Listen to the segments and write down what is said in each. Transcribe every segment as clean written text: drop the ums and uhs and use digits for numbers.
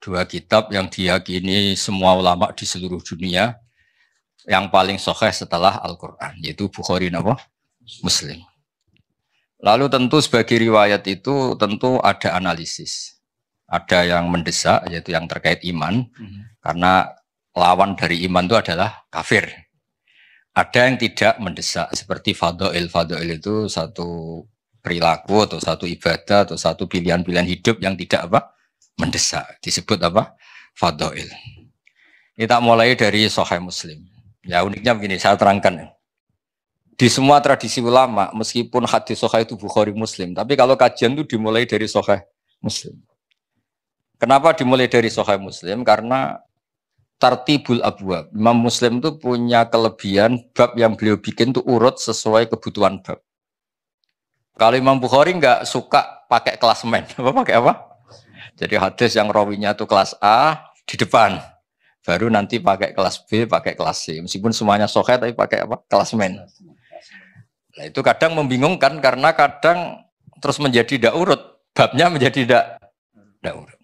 Dua kitab yang diyakini semua ulama di seluruh dunia yang paling sahih setelah Al-Quran, yaitu Bukhari dan Muslim. Lalu tentu sebagai riwayat itu tentu ada analisis. Ada yang mendesak, yaitu yang terkait iman, karena lawan dari iman itu adalah kafir. Ada yang tidak mendesak, seperti fadha'il. Fadha'il itu satu perilaku atau satu ibadah atau satu pilihan-pilihan hidup yang tidak mendesak, disebut fadha'il. Kita mulai dari Sahih Muslim. Ya uniknya begini, saya terangkan. Di semua tradisi ulama, meskipun hadis Sahih itu Bukhari Muslim, tapi kalau kajian itu dimulai dari Sahih Muslim. Kenapa dimulai dari Sahih Muslim? Karena tartibul abwab. Imam Muslim itu punya kelebihan bab yang beliau bikin itu urut sesuai kebutuhan bab. Kalau Imam Bukhari nggak suka pakai klasemen, pakai apa? Jadi hadis yang rawinya itu kelas A di depan, baru nanti pakai kelas B, pakai kelas C. Meskipun semuanya sahih tapi pakai klasemen. Nah itu kadang membingungkan karena kadang terus menjadi tidak urut, babnya menjadi tidak urut.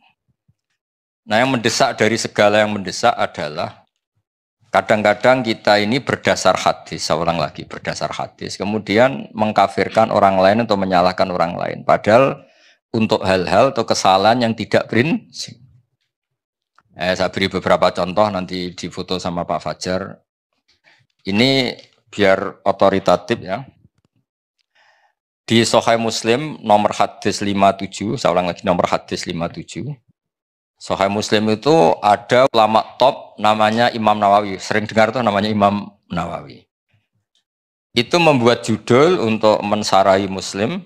Nah yang mendesak dari segala yang mendesak adalah kadang-kadang kita ini berdasar hadis, saya ulang lagi, berdasar hadis, kemudian mengkafirkan orang lain atau menyalahkan orang lain. Padahal untuk hal-hal atau kesalahan yang tidak prinsip. Saya beri beberapa contoh nanti difoto sama Pak Fajar. Ini biar otoritatif ya. Di Sahih Muslim nomor hadis 57, saya ulang lagi nomor hadis 57. Sahih Muslim itu ada ulama top namanya Imam Nawawi. Sering dengar tuh namanya Imam Nawawi. Itu membuat judul untuk mensarahi Muslim.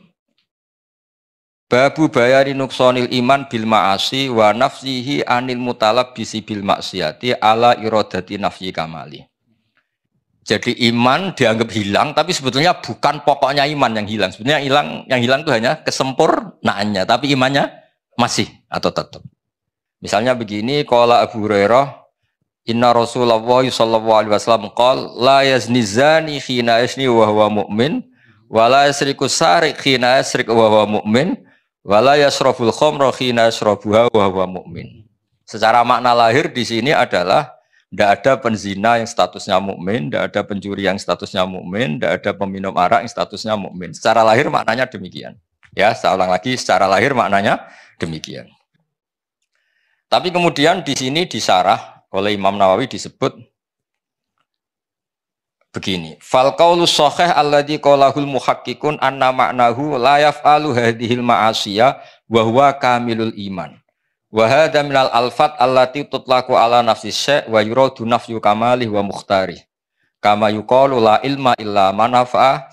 Babu bayari nuksonil iman bil ma'asi wa nafsihi anil mutalab bisi bil maksiati ala irodati nafsi kamali. Jadi iman dianggap hilang, tapi sebetulnya bukan pokoknya iman yang hilang. Sebetulnya yang hilang itu hanya kesempurnaannya, tapi imannya masih atau tetap. Misalnya begini, qala Abu Hurairah, inna Rasulullah sallallahu alaihi wasallam qala la yazni zani khina yazni wa huwa mu'min, wa la yasriku sariq khina yasriq wa huwa mu'min, wa la yasrabul khamra khina yasrabuha wa huwa mu'min. Secara makna lahir di sini adalah tidak ada penzina yang statusnya mukmin, tidak ada pencuri yang statusnya mukmin, tidak ada peminum arak yang statusnya mukmin. Secara lahir maknanya demikian. Ya, saya ulang lagi, secara lahir maknanya demikian. Tapi kemudian di sini disarah oleh Imam Nawawi disebut begini. Fal qaulu shahih alladzi qalahul muhaqqiqun anna ma'nahu la yaf'alu hadhil ma'asiya wa huwa kamilul iman. Wa hadza minal alfat allati tutlaqu ala nafsi syai' wa yuradu nafyu kamali wa mukhtari. Kama yuqalu la ilma illa man nafa'a.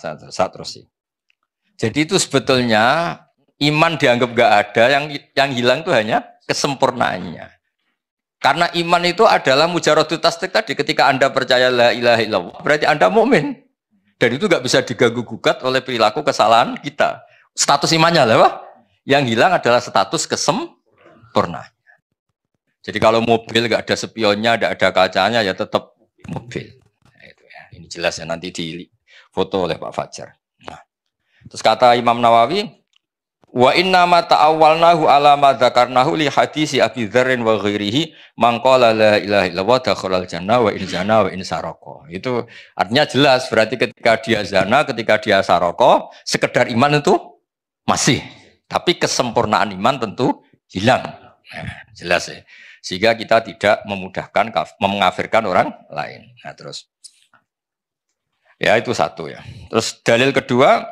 Jadi itu sebetulnya iman dianggap enggak ada, yang hilang itu hanya kesempurnaannya. Karena iman itu adalah mujaradut tasdik tadi. Ketika Anda percaya la ilaha illallah, berarti Anda mukmin. Dan itu nggak bisa diganggu gugat oleh perilaku kesalahan kita. Status imannya lah, yang hilang adalah status kesempurnaan. Jadi kalau mobil nggak ada spionnya, nggak ada kacanya, ya tetap mobil. Nah, itu ya. Ini jelas ya nanti di foto oleh Pak Fajar. Nah, terus kata Imam Nawawi, wa inna ma ta'awwalnahu ala ma dzakarnahu li hadisi Abi Dzarrin wa ghairihi man qala la ilaha illallah dakhalal jannah wa in zana wa in saraqa. Itu artinya jelas, berarti ketika dia zina, ketika dia saraqa, sekedar iman itu masih, tapi kesempurnaan iman tentu hilang. Nah, jelas ya. Sehingga kita tidak memudahkan mengafirkan orang lain. Nah, terus ya itu satu ya. Terus dalil kedua,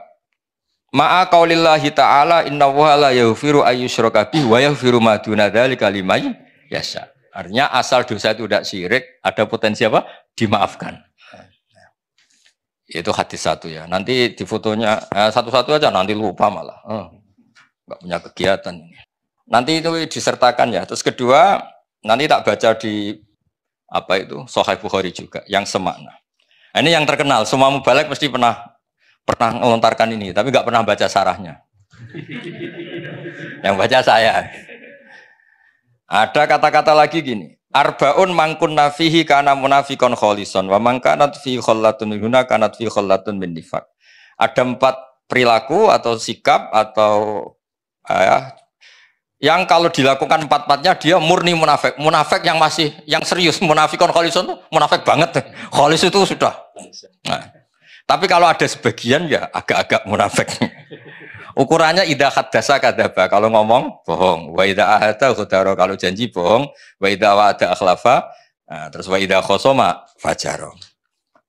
ma'a qaulillahi ta'ala innallaha la yaghfiru ayyushraka bihi wa yaghfiru ma duna dzalika liman yasha. Artinya asal dosa itu tidak syirik, ada potensi apa? Dimaafkan. Itu hadis satu ya. Nanti di fotonya satu-satu aja, nanti lupa malah. Enggak punya kegiatan ini. Nanti itu disertakan ya. Terus kedua, nanti tak baca di apa itu? Sahih Bukhari juga yang semakna. Nah, ini yang terkenal, semua mubalek mesti pernah melontarkan ini, tapi nggak pernah baca sarahnya. Yang baca saya. Ada kata-kata lagi gini. Arbaun mangkun nafihi kana munafikon kholison, wa mangkanat fi khollatun minhuna kanat fi khollatun min nifaq. Ada 4 perilaku atau sikap atau Yang kalau dilakukan empat-empatnya dia murni munafik. Munafik yang serius. Munafikon kholisun tuh munafik banget. Kholis itu sudah. Nah, tapi kalau ada sebagian ya agak-agak munafik. Ukurannya idza haddasa kadzaba. Kalau ngomong bohong. Wa idza ahada ghadara. Kalau janji bohong. Wa idza wa'ada akhlafa. Nah, terus wa idza khosoma fajara.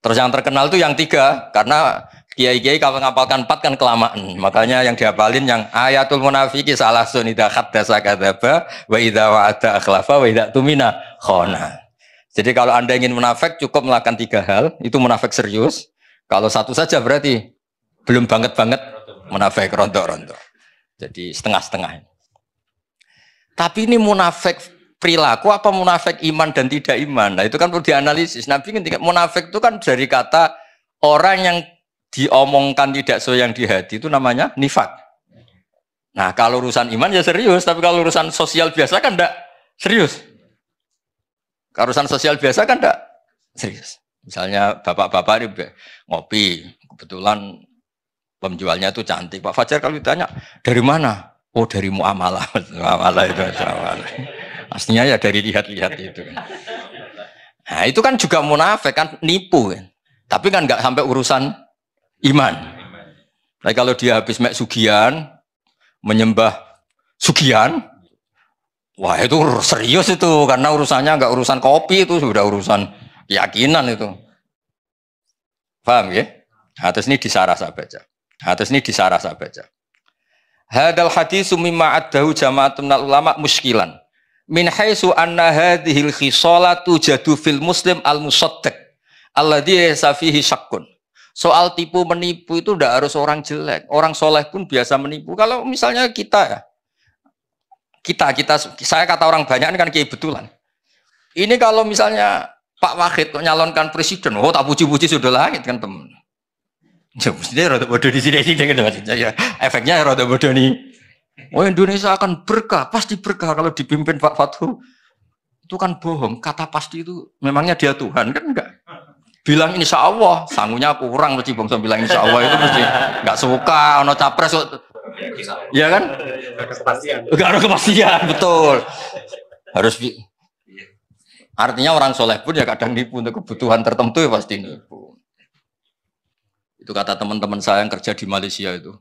Terus yang terkenal itu yang 3 karena kiai-kiai kalau ngapalkan 4 kan kelamaan. Makanya yang dihafalin yang ayatul munafiki salah sun idza haddasa kadzaba wa idza wa'ada akhlafa wa idza tumina khana. Jadi kalau Anda ingin munafik cukup melakukan 3 hal, itu munafik serius. Kalau satu saja berarti belum banget-banget munafik rontok-rontok. Jadi setengah-setengah. Tapi ini munafik perilaku apa munafik iman dan tidak iman? Nah, itu kan perlu dianalisis. Nabi ketika munafik itu kan dari kata orang yang diomongkan tidak sesuai yang di hati itu namanya nifak. Nah, kalau urusan iman ya serius, tapi kalau urusan sosial biasa kan enggak serius. Kalau urusan sosial biasa kan enggak serius. Misalnya bapak-bapak ini ngopi, kebetulan penjualnya itu cantik. Pak Fajar kalau ditanya, dari mana? Oh, dari muamalah. Muamalah itu muamalah. Aslinya ya dari lihat-lihat itu. Nah, itu kan juga munafik kan, nipu kan. Tapi kan enggak sampai urusan iman. Tapi kalau dia habis mek sugihan, menyembah sugihan, wah itu serius itu karena urusannya enggak urusan kopi itu sudah urusan keyakinan itu. Paham ya? Atas ini disarah saya baca. Atas ini disarah saya baca. Hadal hadis mimma addahu jama'atun ulama muskilan. Min haitsu anna hadhil khisalatu jadu fil muslim al-musaddiq alladhi fihi syakkun. Soal tipu menipu itu tidak harus orang jelek, orang soleh pun biasa menipu. Kalau misalnya kita, saya kata orang banyak ini kan kiai betulan. Ini kalau misalnya Pak Wahid nyalonkan presiden, oh tak puji-puji sudah langit kan teman. Ya mestinya rada bodoh di sini dengan maksudnya ya. Efeknya rada bodoh nih. Oh Indonesia akan berkah, pasti berkah kalau dipimpin Pak Fathu. Itu kan bohong. Kata pasti itu memangnya dia Tuhan kan enggak? Bilang insya Allah, sangunya kurang mesti bangsa bilang insya Allah itu mesti nggak suka, ono capres, ya kan? Nggak ada kepastian, betul. Harus artinya orang soleh pun ya kadang nipu untuk kebutuhan tertentu ya pasti nipu. Itu kata teman-teman saya yang kerja di Malaysia itu.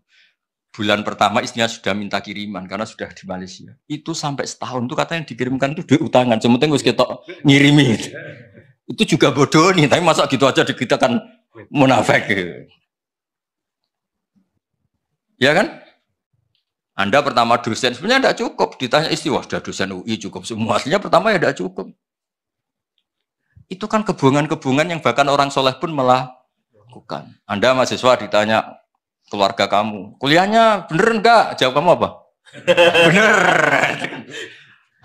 Bulan pertama istrinya sudah minta kiriman karena sudah di Malaysia. Itu sampai setahun tuh katanya dikirimkan itu duit utangan. Sementing harus kita ngirimi. Itu juga bodoh nih, tapi masa gitu aja kita kan munafik gitu. Ya kan? Anda pertama dosen, sebenarnya tidak cukup. Ditanya istri, wah sudah dosen UI cukup semua. Aslinya pertama ya tidak cukup. Itu kan kebohongan-kebohongan yang bahkan orang soleh pun melakukan. Anda mahasiswa ditanya keluarga kamu, kuliahnya bener enggak? Jawab kamu apa? Bener.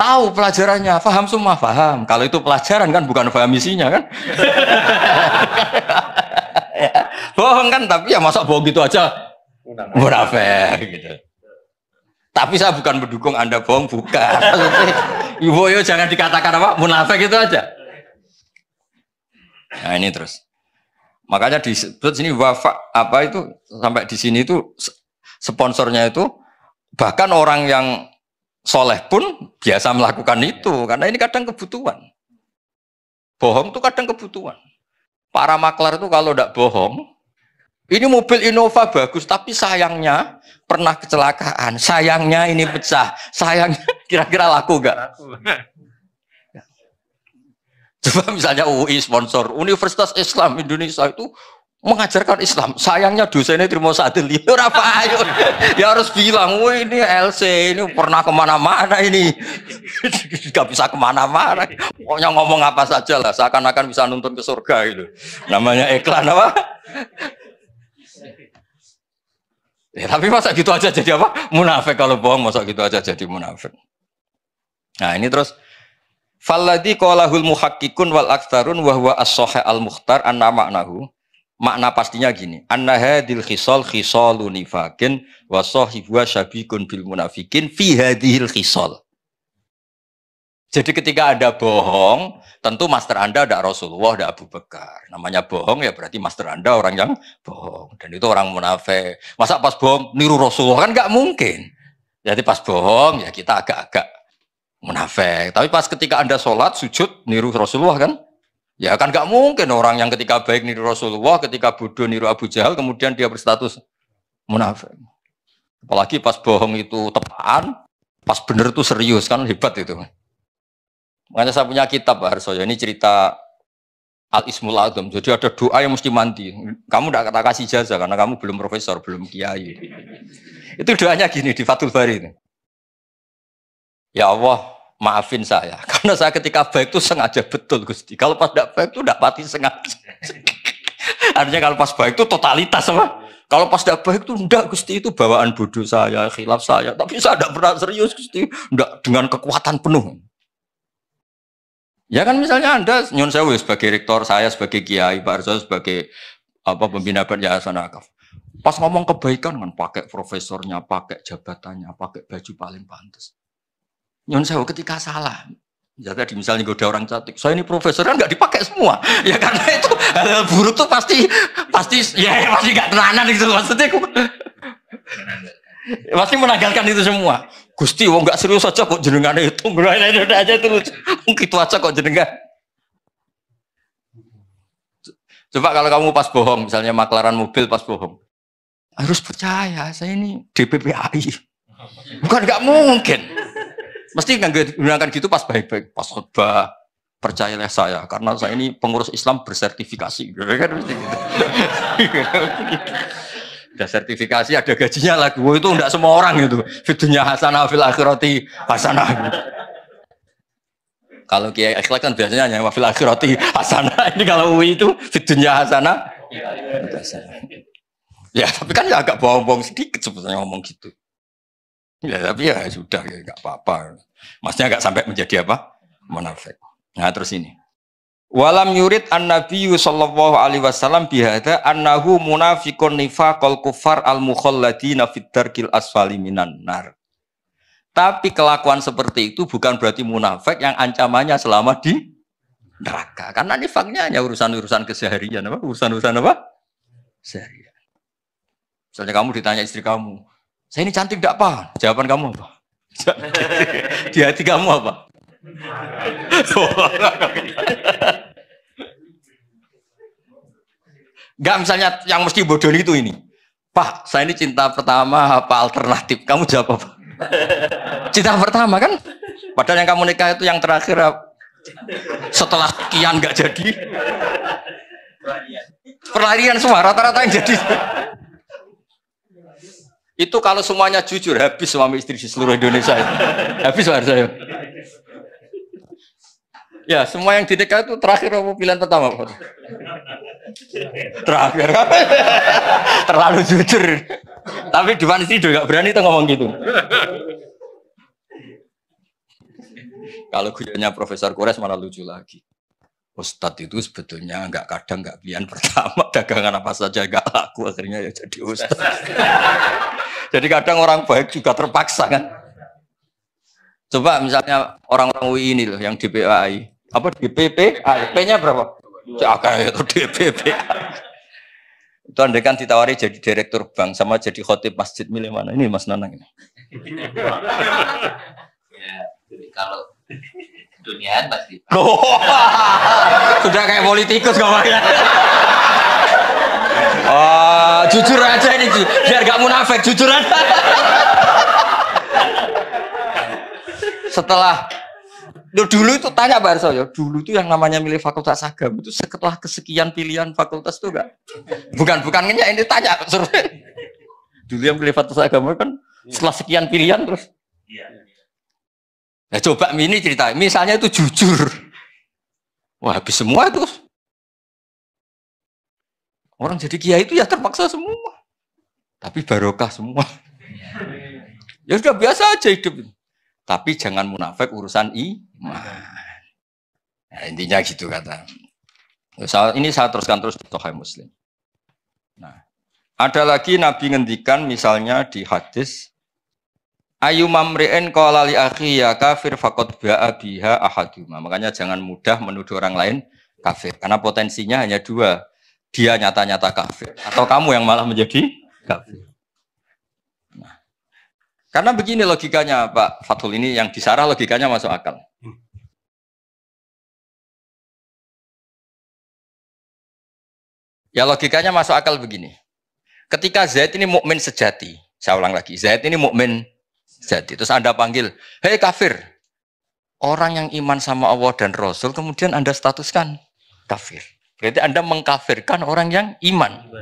Tahu pelajarannya, paham semua, paham. Kalau itu pelajaran kan bukan paham isinya kan? Ya, bohong kan, tapi ya masa bohong gitu aja munafik gitu. Tapi saya bukan mendukung Anda bohong, bukan. Ibu yo jangan dikatakan apa munafik itu aja. Nah ini terus. Makanya disebut sini wafak apa itu sampai di sini itu sponsornya itu bahkan orang yang soleh pun biasa melakukan itu karena ini kadang kebutuhan. Bohong itu kadang kebutuhan. Para maklar itu kalau tidak bohong, ini mobil Innova bagus tapi sayangnya pernah kecelakaan, sayangnya ini pecah, sayangnya kira-kira laku enggak? Coba misalnya UI sponsor Universitas Islam Indonesia itu mengajarkan Islam, sayangnya dosennya terima satu liur apa ayo ya harus bilang, wah ini LC ini pernah kemana-mana ini nggak bisa kemana-mana, pokoknya ngomong apa saja lah, seakan-akan bisa nuntun ke surga gitu, namanya iklan apa? Ya, tapi masa gitu aja jadi apa? Munafik kalau bohong masa gitu aja jadi munafik. Nah ini terus falladzi qalahul muhaqqiqun wal aktsarun wa huwa as-shahih al-mukhtar anna ma'nahu. Makna pastinya gini, anna hadil khisal khisalu nifakin wa sahibuha syabikun bil munafikin fi hadhil khisal. Jadi ketika ada bohong, tentu master Anda ada Rasulullah, ada Abu Bakar. Namanya bohong ya berarti master Anda orang yang bohong. Dan itu orang munafik. Masa pas bohong niru Rasulullah kan nggak mungkin. Jadi pas bohong ya kita agak-agak munafik. Tapi pas ketika Anda sholat, sujud, niru Rasulullah kan? Ya kan nggak mungkin orang yang ketika baik niru Rasulullah, ketika bodoh niru Abu Jahal, kemudian dia berstatus munafik. Apalagi pas bohong itu tepaan, pas bener itu serius kan hebat itu. Makanya saya punya kitab Pak Harsoyo, ini cerita Al-Ismul Azam. Jadi ada doa yang mesti mandi. Kamu tidak kata kasih jasa karena kamu belum profesor, belum kiai. Itu doanya gini di Fathul Bari ini. Ya Allah, maafin saya. Karena saya ketika baik itu sengaja betul Gusti. Kalau pas tidak baik itu tidak pati sengaja. Artinya kalau pas baik itu totalitas apa? Kalau pas tidak baik itu enggak Gusti, itu bawaan bodoh saya, khilaf saya. Tapi saya tidak pernah serius Gusti. Enggak dengan kekuatan penuh. Ya kan misalnya Anda Nyon Sewu sebagai rektor, saya sebagai kiai, Pak Arso sebagai pembina Yayasan Akaf. Pas ngomong kebaikan kan pakai profesornya, pakai jabatannya, pakai baju paling pantas. Nyon Sewu ketika salah, ya tadi misalnya goda orang cantik, saya ini profesor kan nggak dipakai semua, ya karena itu hal buruk tuh pasti ya pasti nggak tenanan gitu maksudnya. Pasti menanggalkan itu semua. Gusti, wong nggak serius aja kok jenengan itu, itu aja terus, gitu aja kok jenengan. Coba kalau kamu pas bohong, misalnya maklaran mobil pas bohong, harus percaya saya ini DPPAI, bukan nggak mungkin. Mesti nggak gunakan gitu pas baik-baik, pas khutbah. Percayalah saya, karena saya ini pengurus Islam bersertifikasi, kan mesti gitu. Ada sertifikasi, ada gajinya lagi. Wah, itu enggak semua orang itu. Fidunya hasanah fil akhirati hasanah. Kalau Kiai Akhlak kan biasanya hanya fil akhirati hasanah. Ini kalau UI itu fidunya hasanah. Ya, tapi kan ya agak bohong-bohong sedikit sebetulnya ngomong gitu. Ya, tapi ya sudah ya enggak apa-apa. Maksudnya enggak sampai menjadi apa? Munafik. Nah, terus ini. Walam yurid an-nabiyyu sallallahu alaihi wasallam bihadza annahu munafiqun nifaqal kufar al-mukhalladina fid darkil asfali minan nar. Tapi kelakuan seperti itu bukan berarti munafik yang ancamannya selama di neraka. Karena nifaknya hanya urusan-urusan keseharian, apa? Urusan-urusan apa? Seharian. Misalnya kamu ditanya istri kamu, "Saya ini cantik enggak, Pak?" Jawaban kamu apa? Di hati kamu apa? Enggak, misalnya yang mesti bodoh itu ini. Pak, saya ini cinta pertama apa alternatif? Kamu jawab apa? Cinta pertama kan? Padahal yang kamu nikah itu yang terakhir setelah sekian enggak jadi. Perlarian semua rata-rata yang jadi. Itu kalau semuanya jujur habis suami istri di seluruh Indonesia. Habis Pak saya. Ya, semua yang dinikah itu terakhir apa pilihan pertama, Pak? Terakhir. Terlalu jujur. Tapi di depan istri juga gak berani tuh ngomong gitu. Kalau guyonnya Profesor Kures malah lucu lagi. Ustadz itu sebetulnya kadang nggak pilihan pertama, dagangan apa saja nggak laku, akhirnya ya jadi ustadz. Jadi kadang orang baik juga terpaksa kan. Coba misalnya orang-orang UI ini loh yang DPPAI. Apa DPPAI? P-nya berapa? Kayak itu DPPAI. Itu andai kan ditawari jadi direktur bank sama jadi khotib masjid, milih mana? Ini Mas Nanang ini. Ya, jadi kalau duniaan pasti. Sudah kayak politikus ngomongnya. Jujur aja ini, biar gak munafik, jujur aja. Setelah dulu itu tanya Pak Arso ya, dulu itu yang namanya milih fakultas agama itu setelah kesekian pilihan fakultas itu enggak? Bukan nanya, ini tanya. Dulu yang milih fakultas agama kan setelah sekian pilihan terus. Nah, coba ini cerita, misalnya itu jujur. Wah, habis semua itu. Orang jadi kiai itu ya terpaksa semua. Tapi barokah semua. Ya sudah biasa aja hidup. Tapi jangan munafik urusan iman. Nah, intinya gitu kata. Ini saya teruskan terus di Sahih Muslim. Nah, ada lagi Nabi ngendikan misalnya di hadis ayu mamri'in qala li akhi ya kafir faqad ba'a biha ahaduma. Makanya jangan mudah menuduh orang lain kafir karena potensinya hanya dua. Dia nyata-nyata kafir atau kamu yang malah menjadi kafir. Nah, Karena begini logikanya Pak Fathul, ini yang disarah logikanya masuk akal. Ya logikanya masuk akal begini. Ketika Zaid ini mukmin sejati, saya ulang lagi, Zaid ini mukmin sejati. Terus Anda panggil, hei kafir. Orang yang iman sama Allah dan Rasul, kemudian Anda statuskan kafir. Berarti Anda mengkafirkan orang yang iman.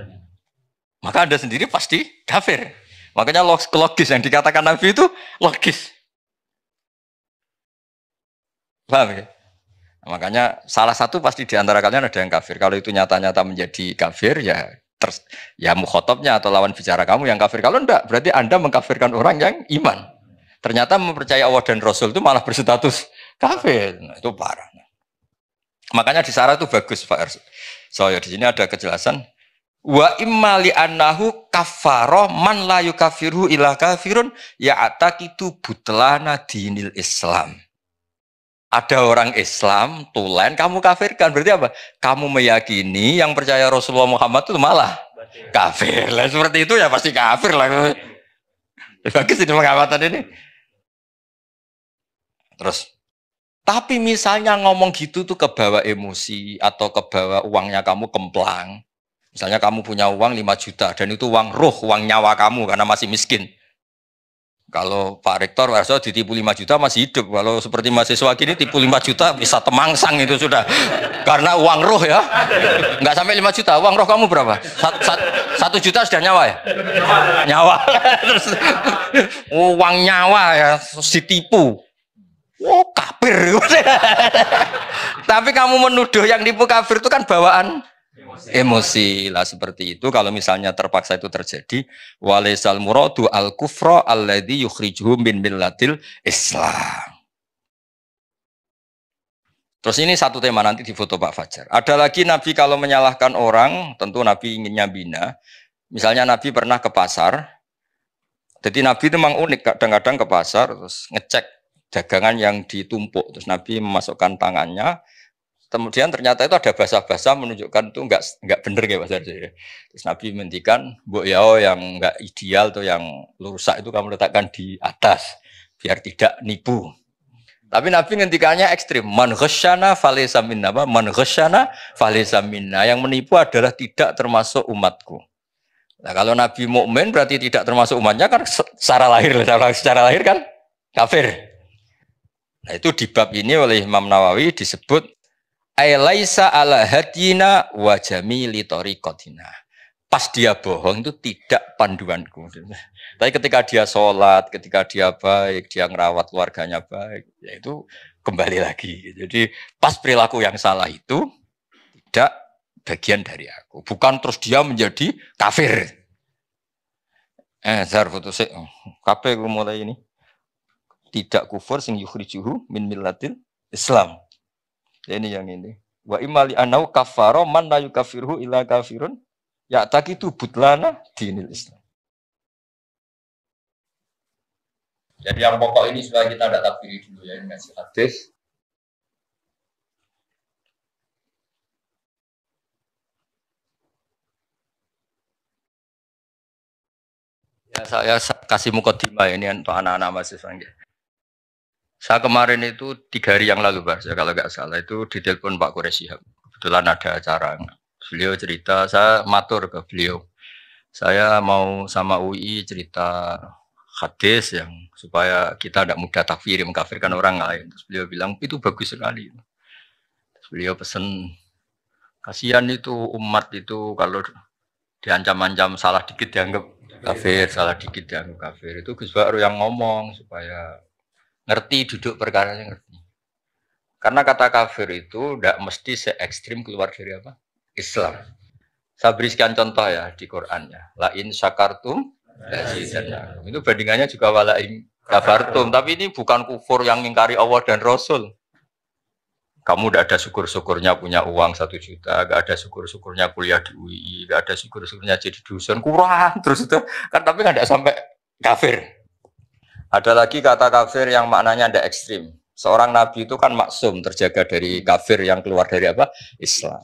Maka Anda sendiri pasti kafir. Makanya logis yang dikatakan Nabi itu logis. Paham ya? Makanya salah satu pasti di antara kalian ada yang kafir. Kalau itu nyata-nyata menjadi kafir, ya mukhotabnya atau lawan bicara kamu yang kafir. Kalau enggak, berarti Anda mengkafirkan orang yang iman. Ternyata mempercayai Allah dan Rasul itu malah berstatus kafir. Nah, itu parah. Makanya di Sarah itu bagus Pak Erso. Di sini ada kejelasan. Wa imma li annahu kafaro man la yukafiru ila kafirun ya ataqidu butlana dinil Islam. Ada orang Islam tulen kamu kafirkan, berarti apa? Kamu meyakini yang percaya Rasulullah Muhammad itu malah kafir. Lah seperti itu ya pasti kafir lah. Bagus ini pengamatan ini. Terus, tapi misalnya ngomong gitu tuh kebawa emosi atau kebawa uangnya kamu kemplang. Misalnya kamu punya uang 5 juta dan itu uang ruh, uang nyawa kamu karena masih miskin. Kalau Pak Rektor Warso ditipu 5 juta masih hidup. Kalau seperti mahasiswa gini tipu 5 juta bisa temangsang itu sudah. Karena uang ruh ya. Enggak sampai 5 juta. Uang roh kamu berapa? 1 juta sudah nyawa ya? Nyawa. Terus uang nyawa ya ditipu. Oh kafir. Tapi kamu menuduh yang tipu kafir itu kan bawaan emosi lah seperti itu. Kalau misalnya terpaksa itu terjadi, walaisal muradu al kufra alladzi yukhrijuhum min millatil Islam. Terus ini satu tema nanti di foto Pak Fajar. Ada lagi Nabi kalau menyalahkan orang, tentu Nabi inginnya bina. Misalnya Nabi pernah ke pasar. Jadi Nabi itu memang unik, kadang-kadang ke pasar terus ngecek dagangan yang ditumpuk, terus Nabi memasukkan tangannya, kemudian ternyata itu ada basah-basah menunjukkan itu enggak benar kayak Mas Arjo. Terus Nabi menghentikan, mbok yao yang enggak ideal tuh yang rusak itu kamu letakkan di atas biar tidak nipu. Tapi Nabi ngendikannya ekstrim, man ghasyana falaysa minna, man ghasyana falaysa minna, yang menipu adalah tidak termasuk umatku. Nah, kalau Nabi mukmin berarti tidak termasuk umatnya kan secara lahir kan kafir. Nah, itu di bab ini oleh Imam Nawawi disebut ailaisa ala hadina wa jamili tariqatina. Pas dia bohong itu tidak panduanku. Tapi ketika dia sholat, ketika dia baik, dia ngerawat keluarganya baik, ya itu kembali lagi. Jadi pas perilaku yang salah itu tidak bagian dari aku. Bukan terus dia menjadi kafir. Zar foto sik. Kabeh mulai ini. Tidak kufur sing yukhrijuhu min millatil Islam. Ini yang ini. Wa imali anau kafaro man la yukafirhu illa kafirun ya taqitu butlana dinil Islam. Jadi yang pokok ini supaya kita tidak takfiri dulu ya, ini ngasih hadis. Ya saya kasih mukadimah ini untuk anak-anak mahasiswa. Saya kemarin itu 3 hari yang lalu, Pak, kalau nggak salah itu ditelepon Pak Quraish Shihab. Kebetulan ada acara. Beliau cerita, saya matur ke beliau. Saya mau sama UI cerita hadis yang supaya kita tidak mudah takfir, mengkafirkan orang lain. Terus beliau bilang, itu bagus sekali. Terus beliau pesan, kasihan itu umat itu kalau diancam-ancam salah dikit dianggap kafir, salah dikit dianggap kafir. Itu Gus Baru yang ngomong supaya ngerti duduk perkaranya ngerti. Karena kata kafir itu tidak mesti se-ekstrim keluar dari apa? Islam. Saya berikan contoh ya di Qurannya. La in syakartum lazidannakum. Itu bandingannya juga wala in kafartum. Tapi ini bukan kufur yang mengingkari Allah dan Rasul. Kamu tidak ada syukur-syukurnya punya uang 1 juta, gak ada syukur-syukurnya kuliah di UI, gak ada syukur-syukurnya jadi dusun, kurang terus itu. Kan tapi kan tidak sampai kafir. Ada lagi kata kafir yang maknanya tidak ekstrim. Seorang nabi itu kan maksum, terjaga dari kafir yang keluar dari apa? Islam.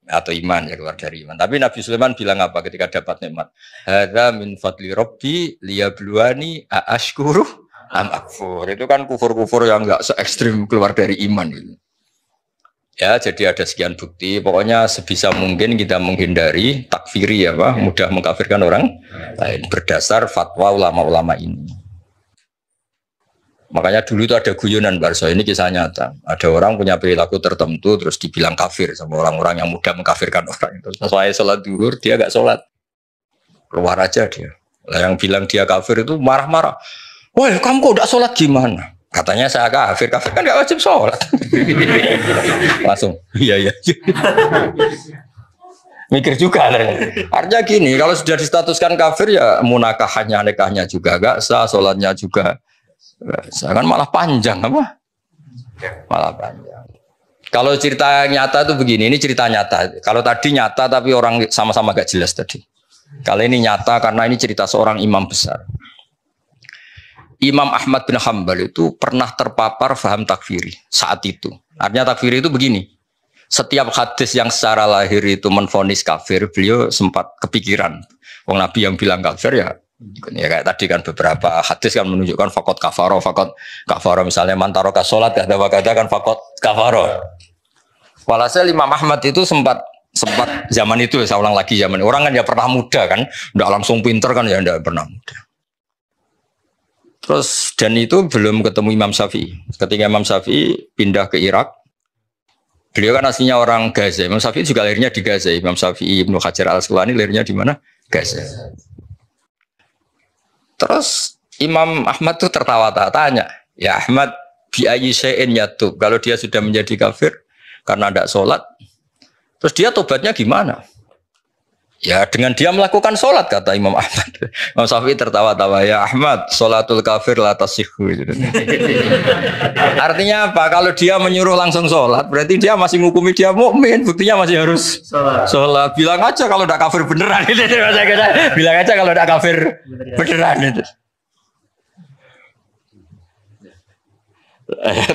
atau iman ya keluar dari iman. Tapi Nabi Sulaiman bilang apa ketika dapat nikmat? Hadza min fadli rabbi liyabluwani aashkuru am akfur. Itu kan kufur-kufur yang enggak se ekstrim keluar dari iman gitu. Ya, jadi ada sekian bukti. Pokoknya sebisa mungkin kita menghindari takfiri ya, Pak, mudah mengkafirkan orang lain berdasar fatwa ulama-ulama ini. Makanya dulu itu ada guyonan Barso, ini kisah nyata. Ada orang punya perilaku tertentu terus dibilang kafir sama orang-orang yang mudah mengkafirkan orang itu. Sesuai sholat duhur dia gak sholat, keluar aja dia. Lah yang bilang dia kafir itu marah-marah. Wah, kamu kok gak sholat gimana? Katanya saya kafir kan gak wajib sholat. Langsung, iya. Mikir juga. Artinya gini, kalau sudah distatuskan kafir ya munakahnya, nikahnya juga gak sah, sholatnya juga gak sah. Kan malah panjang apa? Malah panjang. Kalau cerita nyata itu begini, ini cerita nyata. Kalau tadi nyata tapi orang sama-sama gak jelas tadi. Kalau ini nyata karena ini cerita seorang imam besar. Imam Ahmad bin Hanbal itu pernah terpapar faham takfiri saat itu. Artinya takfiri itu begini. Setiap hadis yang secara lahir itu menvonis kafir, beliau sempat kepikiran. Wong Nabi yang bilang kafir ya kayak tadi kan beberapa hadis kan menunjukkan fakot kafaro misalnya mantaroka sholat kata kan fakot kafaro. Walhasil Imam Ahmad itu sempat zaman itu saya ulang lagi zaman orang kan ya pernah muda kan, enggak langsung pinter kan ya enggak pernah muda. Terus dan itu belum ketemu Imam Syafi'i. Ketika Imam Syafi'i pindah ke Irak, beliau kan aslinya orang Gaza. Imam Syafi'i juga lahirnya di Gaza. Imam Syafi'i Ibnu Hajar Al-Asqalani lahirnya di mana? Gaza. Terus Imam Ahmad tuh tertawa-tawa tanya, ya Ahmad bi ayyi syai'in yatub. Kalau dia sudah menjadi kafir karena tidak sholat, terus dia tobatnya gimana? Ya dengan dia melakukan sholat kata Imam Ahmad. Imam Syafi'i tertawa-tawa, ya Ahmad sholatul kafir la tasihhu. Artinya apa? Kalau dia menyuruh langsung sholat berarti dia masih ngukumi dia mukmin, buktinya masih harus sholat. Bilang aja kalau tidak kafir beneran. Bilang aja kalau tidak kafir beneran itu.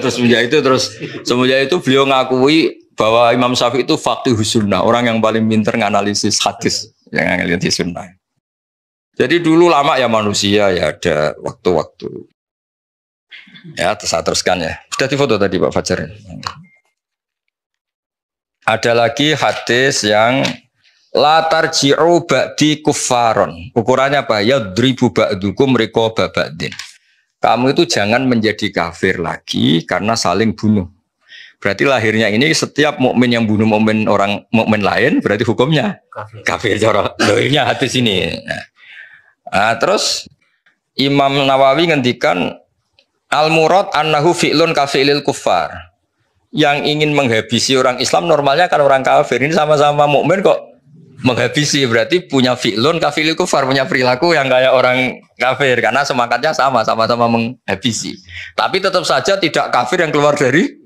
Terus semenjak itu beliau ngakui bahwa Imam Syafi'i itu faqihus sunnah, orang yang paling pintar nganalisis hadis, yang nganalisis sunnah. Jadi dulu lama ya manusia ya ada waktu-waktu. Ya teruskan ya. Sudah difoto tadi Pak Fajar. Ada lagi hadis yang la tarji'u ba'di kuffaron. Ukurannya apa? Yadribu ba'dukum riqaba ba'din. Kamu itu jangan menjadi kafir lagi karena saling bunuh. Berarti lahirnya ini setiap mukmin yang bunuh orang mukmin lain berarti hukumnya kafir. Lahirnya hadis ini. Nah, terus Imam Nawawi ngendikan al-murad annahu fi'lun kafilil kuffar. Yang ingin menghabisi orang Islam normalnya kan orang kafir. Ini sama-sama mukmin kok menghabisi, berarti punya fi'lun kafilil kuffar, punya perilaku yang kayak orang kafir karena semangatnya sama-sama menghabisi. Tapi tetap saja tidak kafir yang keluar dari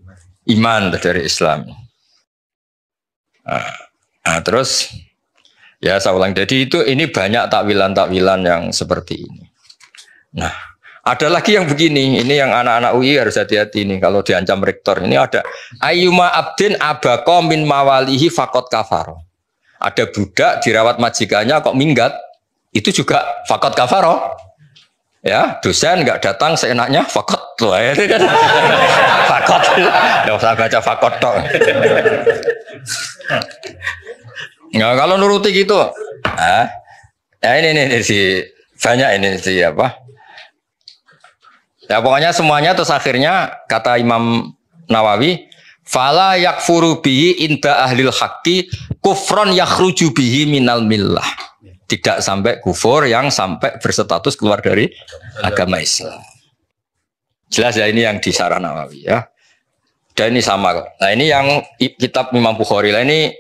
iman dari Islam. Nah, terus ya saya ulang. Jadi ini banyak takwilan-takwilan yang seperti ini. Nah, ada lagi yang begini. Ini yang anak-anak UI harus hati-hati nih kalau diancam rektor. Ini ada ayyuma abdin abaqo min mawalihi faqat kafaro. Ada budak dirawat majikannya kok minggat, itu juga faqat kafaro. Ya, dosen nggak datang seenaknya fakot loh ya kan. Fakot. Enggak usah baca fakot tok. Nggak kalau nuruti gitu. Ya ini si banyak ini si apa? Ya pokoknya semuanya terus akhirnya kata Imam Nawawi, fala yakfuru bihi inda ahlil haqqi kufron yakhruju bihi minal millah. Tidak sampai kufur yang sampai berstatus keluar dari agama Islam. Jelas ya ini yang di Syarah Nawawi ya. Dan ini sama kok. Nah ini yang kitab Imam Bukhari. Nah ini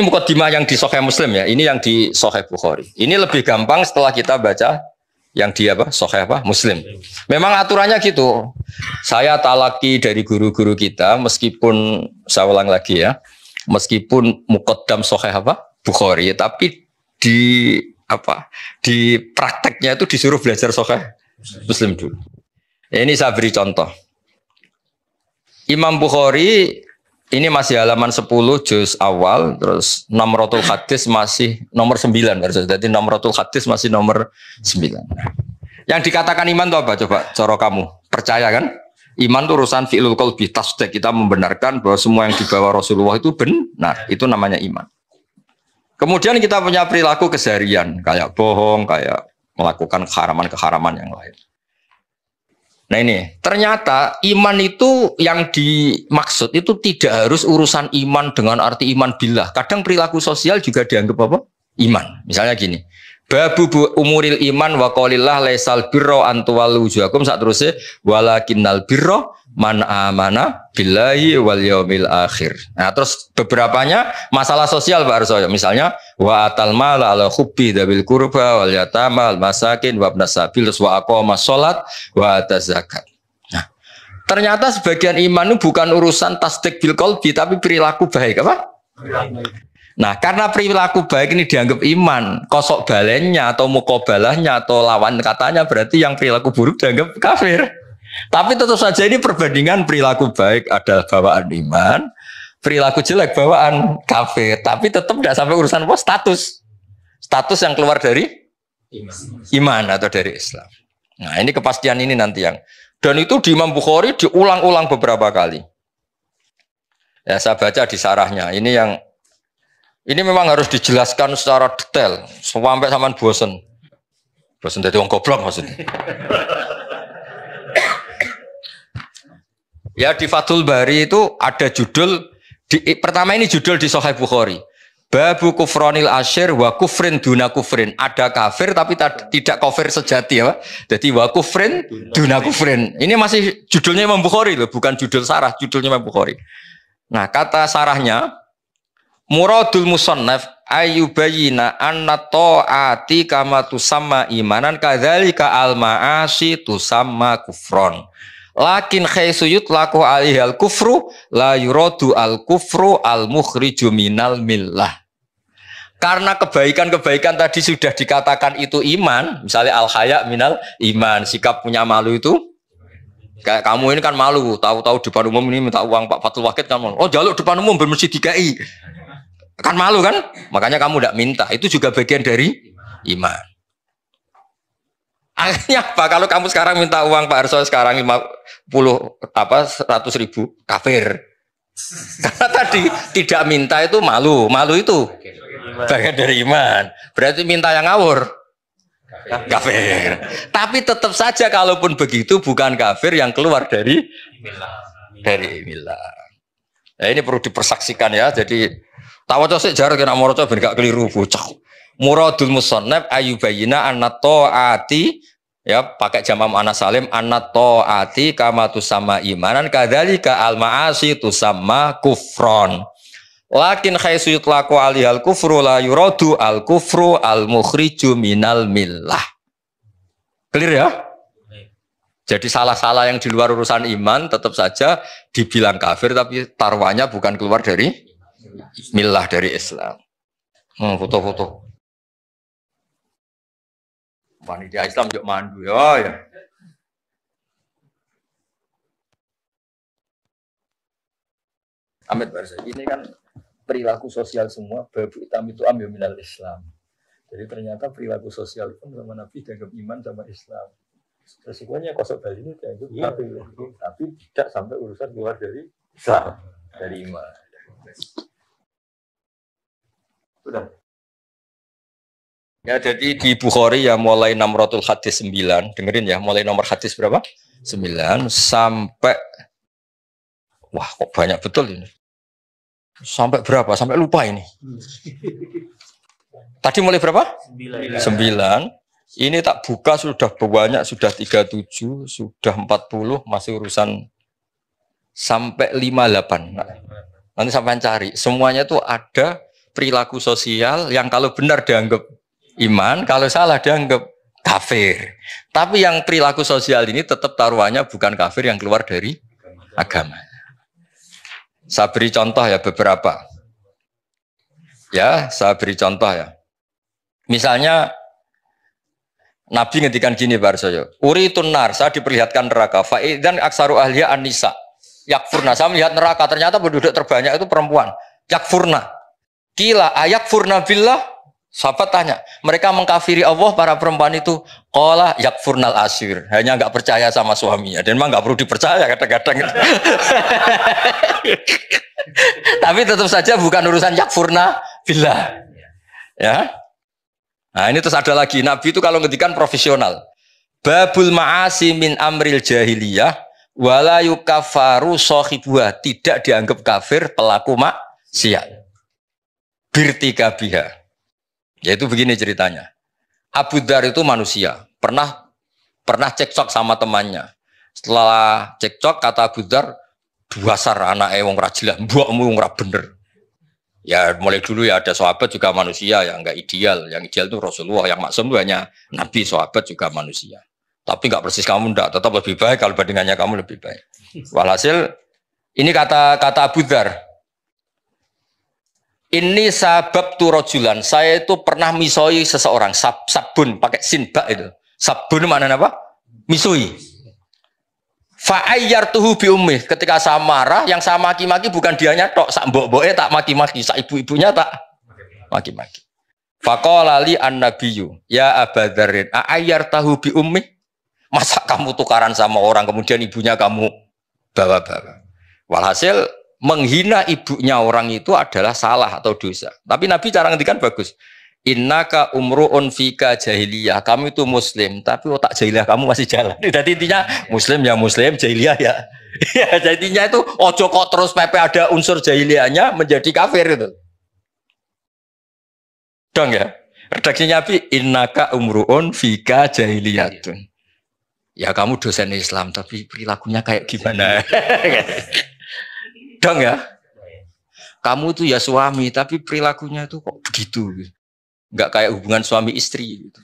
mukadimah yang di Sahih Muslim ya. Ini yang di Sahih Bukhari. Ini lebih gampang setelah kita baca yang di apa? Sahih apa? Muslim. Memang aturannya gitu. Saya talaki dari guru-guru kita meskipun saya ulang lagi ya. Meskipun muqaddam Sahih apa? Bukhari, tapi di prakteknya itu disuruh belajar Sahih Muslim dulu. Ini saya beri contoh. Imam Bukhari Ini masih halaman 10 juz awal, terus Namratul Hadis masih nomor 9. Jadi Namratul Hadis masih nomor 9. Yang dikatakan iman itu apa? Coba cara kamu. Percaya kan? Iman itu urusan fi'lul qalbi, tasdik. Kita membenarkan bahwa semua yang dibawa Rasulullah itu benar. Itu namanya iman. Kemudian kita punya perilaku keseharian. Kayak bohong, kayak melakukan keharaman-keharaman yang lain. Nah ini, ternyata iman itu yang dimaksud itu tidak harus urusan iman dengan arti iman billah. Kadang perilaku sosial juga dianggap apa? Iman. Misalnya gini, babu umuril iman wa qaulillah laisal birra an tuwallu wujuhakum sak terusé walakinnal birra man amana billahi wal yaumil akhir. Nah, terus beberapanya masalah sosial Pak Arso. Misalnya wa atal mala ala hubbi dabil qurba wal yatama al masakin wa ibnas sabil wa aqama shalat wa ataz zakat. Nah, ternyata sebagian iman itu bukan urusan tasdik bil qalbi tapi perilaku baik apa? Nah, karena perilaku baik ini dianggap iman, kosok balennya atau mukobalahnya atau lawan katanya berarti yang perilaku buruk dianggap kafir. Tapi tentu saja ini perbandingan perilaku baik adalah bawaan iman, perilaku jelek bawaan kafir. Tapi tetap tidak sampai urusan apa? Status yang keluar dari iman atau dari Islam. Nah, ini kepastian ini nanti yang. Dan itu di Imam Bukhari diulang-ulang beberapa kali. Ya, saya baca di sarahnya. Ini memang harus dijelaskan secara detail sampai sampean bosen. Bosen dadi wong goblok maksudnya. Ya di Fathul Bari itu ada judul pertama ini judul di Sahih Bukhari. Babu kufronil asyir wa kufrin duna kufrin. Ada kafir tapi tidak kafir sejati ya. Jadi wa kufrin duna kufrin. Ini masih judulnya Imam Bukhari loh, bukan judul sarah, judulnya Imam Bukhari. Nah, kata sarahnya muradul musannaf ayyubayina anna ta'ati kama tusamma imanan kadzalika al ma'asi tusamma kufron. Lakin khaisuyut laku alihal kufru la yuradu al kufru al mukhriju minal millah. Karena kebaikan-kebaikan tadi sudah dikatakan itu iman, misalnya al haya minal iman, sikap punya malu itu kayak kamu ini kan malu, tahu-tahu depan umum ini minta uang Pak Fatul Wakid kan malu. Oh jaluk depan umum bermesti dikai. Kan malu kan? Makanya kamu tidak minta. Itu juga bagian dari iman. Akhirnya apa? Kalau kamu sekarang minta uang Pak Arso sekarang 100.000 kafir. Karena tadi tidak minta itu malu. Malu itu bagian dari iman. Berarti minta yang ngawur. Kafir. Tapi tetap saja kalaupun begitu bukan kafir yang keluar dari milah. Nah, ini perlu dipersaksikan ya. Jadi tawaca sik jar kena maca ben gak keliru bocah. Muradul musannaf ayyubayina anna ta'ati ya pakai jamak muannats salim anna ta'ati kama tusamma imanan kadzalika al ma'asi tusamma kufron. Lakin khaisu yutlaqu alihal kufru la yuradu al kufru al mukhriju minal millah. Clear ya? Jadi salah-salah yang di luar urusan iman tetap saja dibilang kafir tapi taruhannya bukan keluar dari millah dari Islam. Foto-foto. Panitia Islam yuk mandu ya. Amit Barza. Ini kan perilaku sosial semua babu hitam itu ambil minal Islam. Jadi ternyata perilaku sosial pun sama Nabi dianggap iman sama Islam. Resikonya kosok bali ini dianggap kafir, tapi tidak sampai urusan keluar dari Islam, dari iman. Sudah. Ya jadi di Bukhari ya mulai Namratul Hadis 9, dengerin ya, mulai nomor hadis berapa? 9 sampai wah kok banyak betul ini. Sampai berapa? Sampai lupa ini. Tadi mulai berapa? 9. Ini tak buka sudah banyak, sudah 37, sudah 40, masih urusan sampai 58. Nanti sampai cari. Semuanya itu ada perilaku sosial yang kalau benar dianggap iman, kalau salah dianggap kafir. Tapi yang perilaku sosial ini tetap taruhannya bukan kafir yang keluar dari agama. Saya beri contoh ya beberapa. Ya, saya beri contoh ya. Misalnya Nabi ngedikan gini Barsoyo, Uritun nar, saya diperlihatkan neraka. Fa'idan aksaru ahliya an-nisa. yakfurna. Saya melihat neraka, ternyata penduduk terbanyak itu perempuan. Yakfurna. Kila ayakfurna billah. Sahabat tanya, mereka mengkafiri Allah para perempuan itu. Qala yakfurnal asyir. Hanya enggak percaya sama suaminya. Dan memang enggak perlu dipercaya kadang-kadang. Tapi tetap saja bukan urusan yakfurna billah. Ya. Nah, ini terus ada lagi, Nabi itu kalau ngendikan profesional. Babul ma'asi min amril jahiliyah wala yukafaru sahibuha, tidak dianggap kafir pelaku maksiat. Birtika biha. Yaitu begini ceritanya. Abu Dzar itu manusia, pernah cekcok sama temannya. Setelah cekcok kata Abu Dzar, "Dasar anake wong ra jelas, mbokmu wong ra bener." Ya mulai dulu ya ada sahabat juga manusia yang enggak ideal. Yang ideal itu Rasulullah, yang maksum itu hanya Nabi, sahabat juga manusia. Tapi enggak persis kamu enggak, tetap lebih baik kalau bandingannya kamu lebih baik. Walhasil ini kata Abu Dzar. Ini sabab tu rojulan, saya itu pernah misoi seseorang, sabun pakai sinba itu. Sabun mana apa? Misoi. Fa'ayyartuhu bi ummih, ketika saya marah, yang saya maki-maki bukan dianya tok, sak mbok-mboke tak maki-maki, sak ibu-ibunya tak maki-maki. Faqala li an-nabiyyu, ya Abadzarrin, a'ayyartahu bi ummih? Masa kamu tukaran sama orang kemudian ibunya kamu bawa-bawa. Walhasil menghina ibunya orang itu adalah salah atau dosa. Tapi Nabi cara ngendikan bagus. Innaka umruun fika jahiliyah. Kamu itu muslim, tapi otak jahiliyah kamu masih jalan. Jadi intinya muslim ya muslim, jahiliyah ya. Ya jadinya itu ojo kok terus pepe ada unsur jahiliyahnya menjadi kafir itu. Dong ya. Redaksinya Nabi, innaka umruun fika jahiliyatun. Ya kamu dosen Islam tapi perilakunya kayak gimana? Dong ya. Kamu itu ya suami tapi perilakunya itu kok begitu. Enggak kayak hubungan suami istri gitu.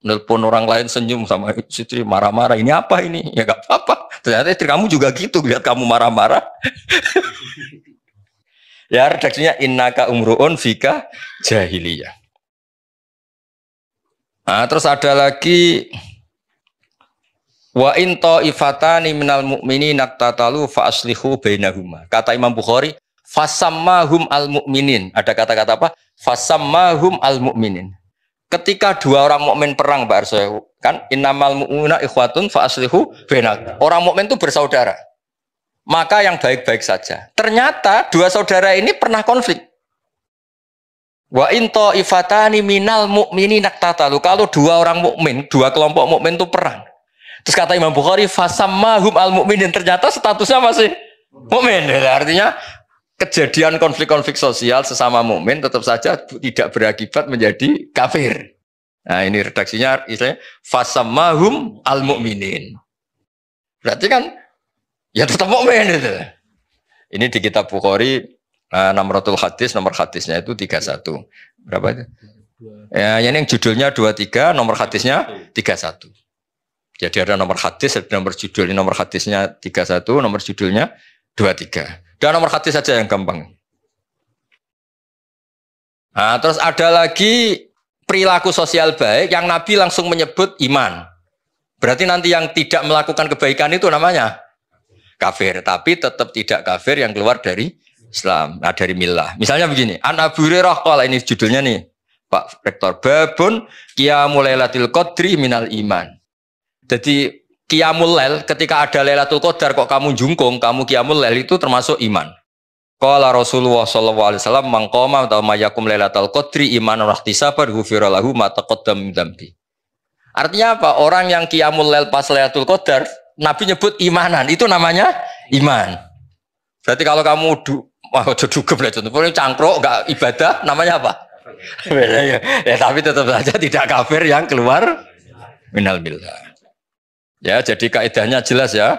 Nelpon orang lain senyum sama istri marah-marah. Ini apa ini? Ya enggak apa-apa. Ternyata istri kamu juga gitu lihat kamu marah-marah. Ya redaksinya innaka umruun fika jahiliyah. Nah, terus ada lagi wa in ta'ifatani minal mu'minina tatalu fa aslihu bainahuma. Kata Imam Bukhari, fasammahum al-mu'minin. Ada kata-kata apa? Fasammahum al-mu'minin. Ketika dua orang mukmin perang, Mbak Arso, kan innamal mu'minuna ikhwatun fa aslihu bainahum. Orang mukmin itu bersaudara. Maka yang baik-baik saja. Ternyata dua saudara ini pernah konflik. Wa in ta'ifatani minal mu'minina tatalu. Kalau dua orang mukmin, dua kelompok mukmin itu perang. Terus kata Imam Bukhari, fasammahum al-mu'minin, ternyata statusnya masih mukmin. Artinya kejadian konflik-konflik sosial sesama mukmin tetap saja tidak berakibat menjadi kafir. Nah, ini redaksinya istilahnya fasammahum al-mu'minin. Berarti kan ya tetap mukmin itu. Ini di kitab Bukhari Namratul Hadis, nomor hadisnya itu 31. Berapa itu? Ya, ini yang judulnya 23, nomor hadisnya 31. Jadi ada nomor hadis, ada nomor judul. Ini nomor hadisnya 31, nomor judulnya 23. Dan nomor hadis saja yang gampang. Nah, terus ada lagi perilaku sosial baik yang Nabi langsung menyebut iman. Berarti nanti yang tidak melakukan kebaikan itu namanya kafir. Tapi tetap tidak kafir yang keluar dari Islam, dari millah. Misalnya begini, An Abu Hurairah qala, ini judulnya nih, Pak Rektor, babun qiyamul lailatul qadri minal iman. Jadi qiyamul lail, ketika ada Lailatul Qadar kok kamu jungkung, kamu qiyamul lail itu termasuk iman. Qala Rasulullah sallallahu alaihi wasallam man qama atau mayakum Lailatul Qadri imanan wa ihtisaban ghufira lahu ma taqaddama min dzambi. Artinya apa? Orang yang qiyamul lail pas Lailatul Qadar, Nabi nyebut imanan, itu namanya iman. Berarti kalau kamu dugem lah contoh, cangkruk enggak ibadah, namanya apa? Ya, tapi tetap saja tidak kafir yang keluar minal millah. Ya, jadi kaidahnya jelas ya.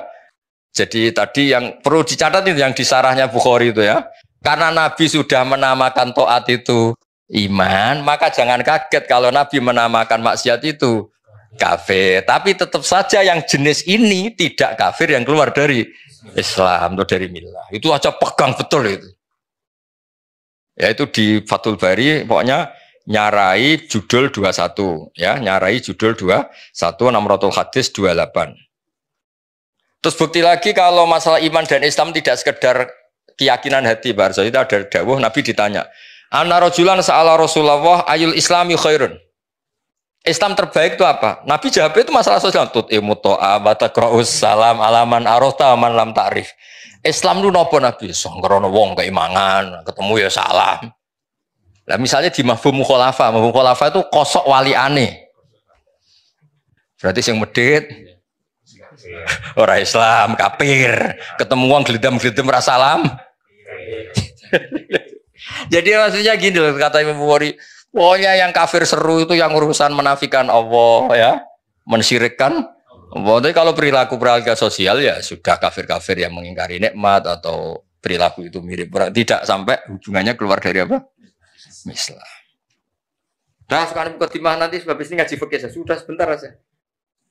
Jadi tadi yang perlu dicatat itu yang di sarahnya Bukhari itu ya. Karena Nabi sudah menamakan taat itu iman, maka jangan kaget kalau Nabi menamakan maksiat itu kafir. Tapi tetap saja yang jenis ini tidak kafir yang keluar dari Islam atau dari millah. Itu aja pegang betul itu. Ya itu di Fathul Bari pokoknya nyarai judul 21 ya, nyarai judul 21 Namratul Hadis 28. Terus bukti lagi kalau masalah iman dan Islam tidak sekedar keyakinan hati, Pak Arso. Itu ada dawuh Nabi ditanya, Anna rajulan sa'ala Rasulullah ayul islami khairun. Islam terbaik itu apa? Nabi jawab itu masalah sosial. Tut'imu to'a wa taqra'us salam alaman arota man lam ta'rif. Islam itu nopo Nabi? Songkrono wong keimangan, ketemu ya salam. Nah, misalnya di mafhum mukhalafa itu kosok waliane. Berarti yang medit orang Islam, kafir. Ketemu wong gelidam-gelidam rasalam. Jadi maksudnya gini loh, kata Imam Bukhari, pokoknya yang kafir seru itu yang urusan menafikan Allah ya, mensyirikkan Allah. Tapi kalau perilaku sosial ya sudah kafir-kafir yang mengingkari nikmat atau perilaku itu mirip, tidak sampai hubungannya keluar dari apa? Islam. Nah, sekarang mukadimah nanti sebab ini ngaji fikih sudah sebentar aja.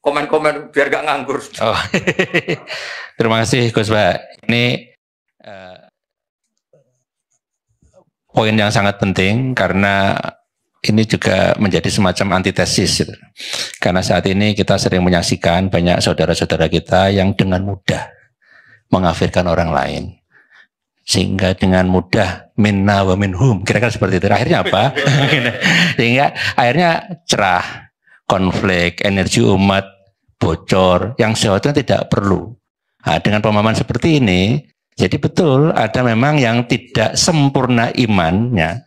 Komen-komen biar gak nganggur. Oh. Terima kasih Gus Pak. Ini poin yang sangat penting karena ini juga menjadi semacam antitesis. Gitu. Karena saat ini kita sering menyaksikan banyak saudara-saudara kita yang dengan mudah mengafirkan orang lain. Sehingga dengan mudah minna wa minhum, kira-kira seperti itu. Akhirnya apa? Sehingga akhirnya cerah, konflik, energi umat bocor, yang seharusnya tidak perlu. Nah, dengan pemahaman seperti ini, jadi betul ada memang yang tidak sempurna imannya,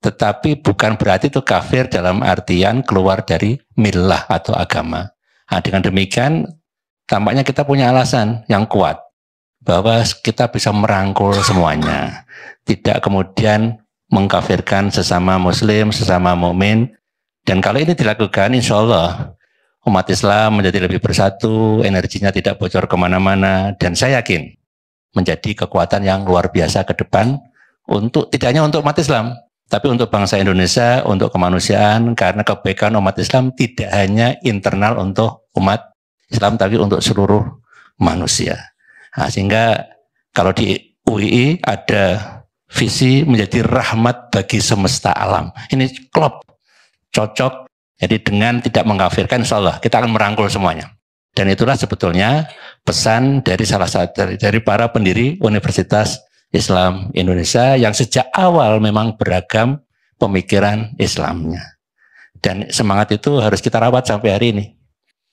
tetapi bukan berarti itu kafir dalam artian keluar dari millah atau agama. Nah, dengan demikian, tampaknya kita punya alasan yang kuat bahwa kita bisa merangkul semuanya, tidak kemudian mengkafirkan sesama muslim, sesama mukmin. Dan kalau ini dilakukan, insya Allah umat Islam menjadi lebih bersatu, energinya tidak bocor kemana-mana, dan saya yakin menjadi kekuatan yang luar biasa ke depan untuk tidak hanya untuk umat Islam, tapi untuk bangsa Indonesia, untuk kemanusiaan, karena kebaikan umat Islam tidak hanya internal untuk umat Islam, tapi untuk seluruh manusia. Nah, sehingga kalau di UII ada visi menjadi rahmat bagi semesta alam. Ini klop, cocok. Jadi dengan tidak mengkafirkan, insya Allah kita akan merangkul semuanya. Dan itulah sebetulnya pesan dari salah satu dari para pendiri Universitas Islam Indonesia yang sejak awal memang beragam pemikiran Islamnya. Dan semangat itu harus kita rawat sampai hari ini.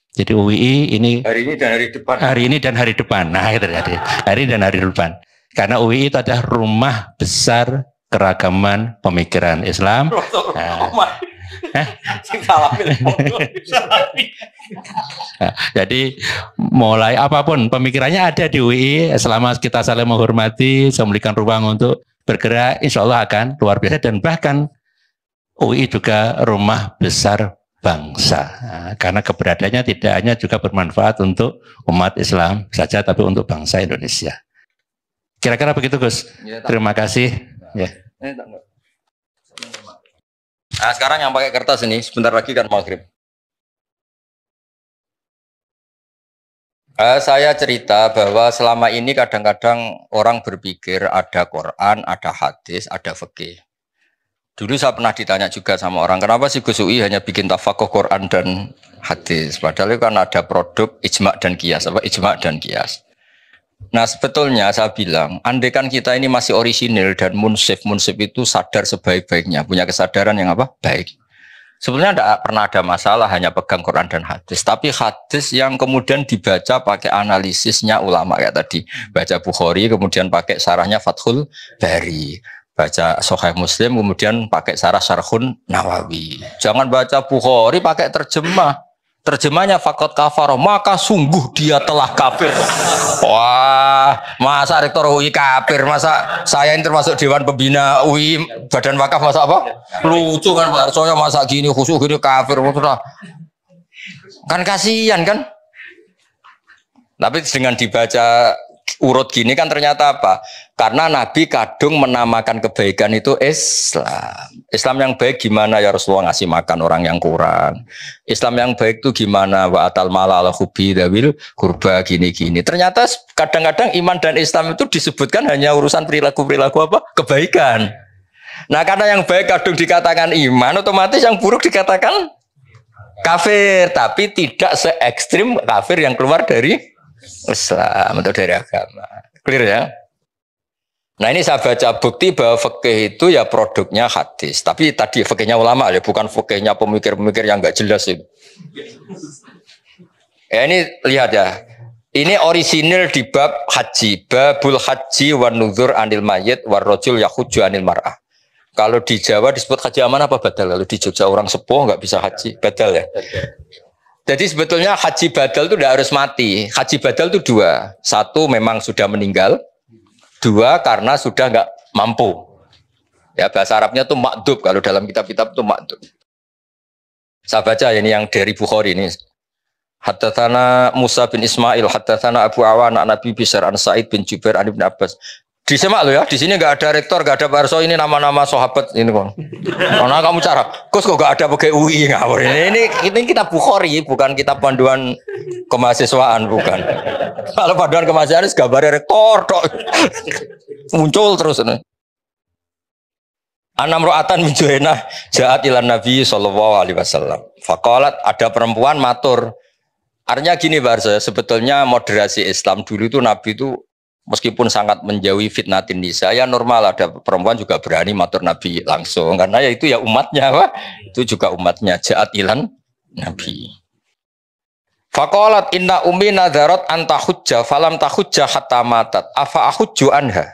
Jadi UII ini hari ini dan hari depan. Hari ini dan hari depan. Nah, itu tadi. Hari dan hari depan. Karena UII itu adalah rumah besar keragaman pemikiran Islam. Jadi mulai apapun pemikirannya ada di UII, selama kita saling menghormati, memberikan ruang untuk bergerak, insya Allah akan luar biasa. Dan bahkan UII juga rumah besar bangsa, karena keberadaannya tidak hanya juga bermanfaat untuk umat Islam saja, tapi untuk bangsa Indonesia. Kira-kira begitu Gus. Ya, terima kasih. Ya. Nah, sekarang yang pakai kertas ini sebentar lagi kan maghrib. Saya cerita bahwa selama ini kadang-kadang orang berpikir ada Quran, ada hadis, ada fikih. Dulu saya pernah ditanya juga sama orang, kenapa sih Gus UI hanya bikin tafakuh Quran dan hadis? Padahal itu kan ada produk ijma' dan qiyas, ijma' dan qiyas. Nah sebetulnya saya bilang, andaikan kita ini masih orisinil dan munsif itu sadar sebaik-baiknya, punya kesadaran yang apa? Baik. Sebetulnya tidak pernah ada masalah hanya pegang Quran dan hadis, tapi hadis yang kemudian dibaca pakai analisisnya ulama kayak tadi, baca Bukhari kemudian pakai sarahnya Fathul Bari, baca Sahih Muslim kemudian pakai sarah Syarhun Nawawi. Jangan baca Bukhari pakai terjemah. Terjemahnya fakot kafar, maka sungguh dia telah kafir. Wah, masa rektor UI kafir, masa saya ini termasuk dewan pembina UI Badan Wakaf, masa apa? Lucu kan Pak Arsonya, masa gini khusus gini kafir, kan kasihan kan? Tapi dengan dibaca urut gini kan ternyata apa? Karena Nabi kadung menamakan kebaikan itu Islam. Islam yang baik gimana ya Rasulullah, ngasih makan orang yang kurang. Islam yang baik itu gimana? Wa atal mala ala hubi dawil kurba gini-gini. Ternyata kadang-kadang iman dan Islam itu disebutkan hanya urusan perilaku-perilaku apa? Kebaikan. Nah karena yang baik kadung dikatakan iman, otomatis yang buruk dikatakan kafir. Tapi tidak se ekstrim kafir yang keluar dari Islam atau dari agama. Clear ya? Nah ini saya baca bukti bahwa fikih itu ya produknya hadis. Tapi tadi fikihnya ulama ya, bukan fikihnya pemikir-pemikir yang nggak jelas itu. Ya ini lihat ya. Ini orisinil di bab haji, babul haji wan nuzur anil mayyit war rajul yahuju anil mar'ah. Kalau di Jawa disebut haji aman apa badal? Kalau di Jogja orang sepuh nggak bisa haji, badal ya. Jadi sebetulnya haji badal itu tidak harus mati. Haji badal itu dua. Satu memang sudah meninggal. Dua karena sudah nggak mampu. Ya bahasa Arabnya tuh makdub. Kalau dalam kitab-kitab itu makdub. Saya baca ini yang dari Bukhari ini. Haddatsana Musa bin Ismail, haddatsana Abu Awan an Nabi Bishr an Sa'id bin Jubair an Ibnu Abbas. Disemak lo ya, di sini nggak ada rektor, nggak ada Barso, ini nama-nama sahabat ini kon. Karena kamu cara, kok nggak ada pakai UI ngawur ini kitab Bukhari, bukan kitab panduan kemahasiswaan, bukan. Kalau panduan kemahasiswaan gambarnya rektor, tok. Muncul terus ini. Anam ro'atan min Juhainah ja'at ilan Nabi sallallahu alaihi wasallam. Faqalat, ada perempuan matur. Artinya gini Barso, sebetulnya moderasi Islam dulu itu Nabi itu meskipun sangat menjauhi fitnatin nisa, ya normal ada perempuan juga berani matur Nabi langsung. Karena ya itu ya umatnya, Pak. Itu juga umatnya. Ja'at ilan Nabi. Faqalat inna ummi nadharat anta hujja falam tahujja hatta matat. Afa ahujju anha.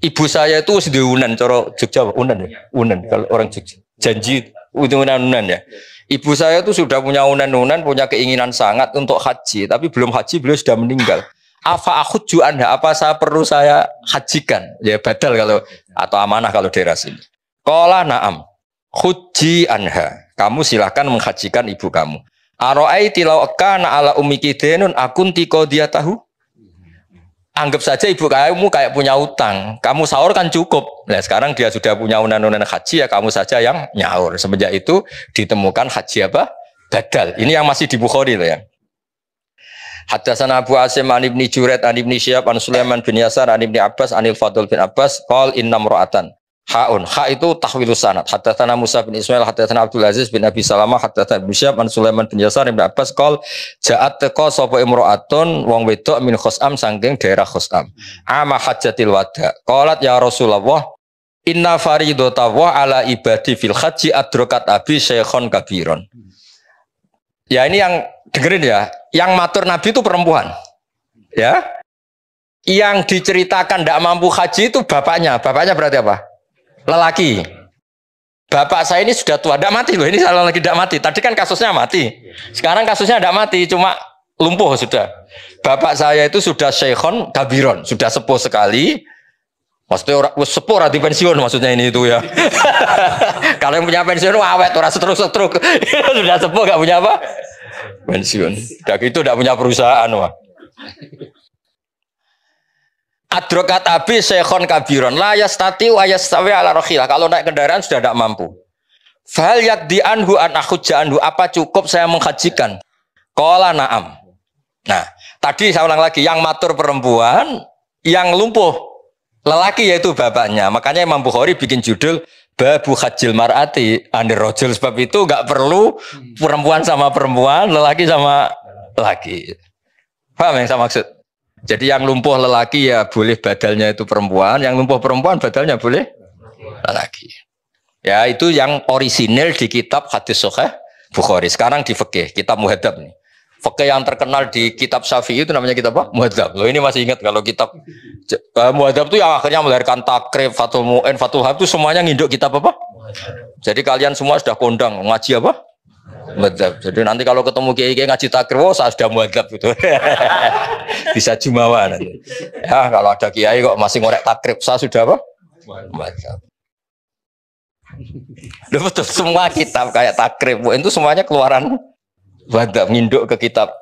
Ibu saya itu sudah unan, cara Jogja unan ya? Unan, kalau orang Jogja. Janji, unan ya. Ibu saya itu sudah punya unan-unan, punya keinginan sangat untuk haji. Tapi belum haji, beliau sudah meninggal. Afa ahujju anha, apa saya perlu saya hajikan? Ya badal kalau, atau amanah kalau daerah sini. Qala na'am, hujji anha. Kamu silahkan menghajikan ibu kamu. Aro'aiti law kana ala ummiki denun akunti qadiyatahu. Anggap saja ibu kamu kayak punya utang. Kamu sahur kan cukup. Nah sekarang dia sudah punya unan-unan haji, ya kamu saja yang nyaur. Semenjak itu ditemukan haji apa? Badal. Ini yang masih di Bukhari loh ya. Haddatsana Abu Asim an Ibni Juraid an Ibni Syihab an Sulaiman bin Yasar an Ibni Abbas anil Fadl bin Abbas qol innam ra'atan. Haun, ha itu tahwilus sanad. Haddatsana Musa bin Ismail, haddatsana Abdul Aziz bin Abi Salamah, haddatsana Ibnu Syihab an Sulaiman bin Yasar bin Abbas qol ja'at taqa sapa imra'atun wong wedok min Khosam saking daerah Khosam. Ama hajjatil wada. Qalat ya Rasulullah, inna faridata wa ala ibadi fil haji adrakat abi syekhon kabiron. Ya ini yang dengerin ya, yang matur Nabi itu perempuan. Ya. Yang diceritakan tidak mampu haji itu bapaknya. Bapaknya berarti apa? Lelaki. Bapak saya ini sudah tua, tidak mati loh. Ini salah lagi tidak mati. Tadi kan kasusnya mati. Sekarang kasusnya tidak mati, cuma lumpuh sudah. Bapak saya itu sudah syekhon kabiron, sudah sepuh sekali. Maksudnya orang sepuh di pensiun maksudnya ini itu ya. Kalau yang punya pensiun awet, orang setruk-setruk. Sudah sepuh nggak punya apa? Pensiun. Udah gitu tidak punya perusahaan wah. Adrokat abi syekhon kabiron la yastati wa yastawi ala rakhilah. Kalau naik kendaraan sudah tidak mampu. Fal yakdi anhu an akhujja anhu, apa cukup saya menghajikan? Qala na'am. Nah, tadi saya ulang lagi, yang matur perempuan, yang lumpuh lelaki yaitu bapaknya. Makanya Imam Bukhari bikin judul babu hajjil mar'ati anir rajul, sebab itu enggak perlu perempuan sama perempuan, lelaki sama lelaki. Paham yang saya maksud? Jadi yang lumpuh lelaki ya boleh badalnya itu perempuan, yang lumpuh perempuan badalnya boleh lelaki. Ya itu yang orisinil di kitab hadis sahih Bukhari. Sekarang di fikih, kitab muhadzab nih. Fikih yang terkenal di kitab Syafi'i itu namanya kitab apa? Muhadzab. Loh ini masih ingat kalau kitab muhadzab itu yang akhirnya melahirkan takrib, Fathul Mu'in, Fathul Wahhab itu semuanya nginduk kitab apa? Jadi kalian semua sudah kondang ngaji apa? Muhadzab. Jadi nanti kalau ketemu kiai-kiai ngaji takrib, oh saya sudah muhadzab gitu. Bisa jumawa nanti. Ya kalau ada kiai kok masih ngorek takrib, saya sudah apa? Muhadzab. Betul, semua kitab kayak takrib itu semuanya keluaran muhadzab, nginduk ke kitab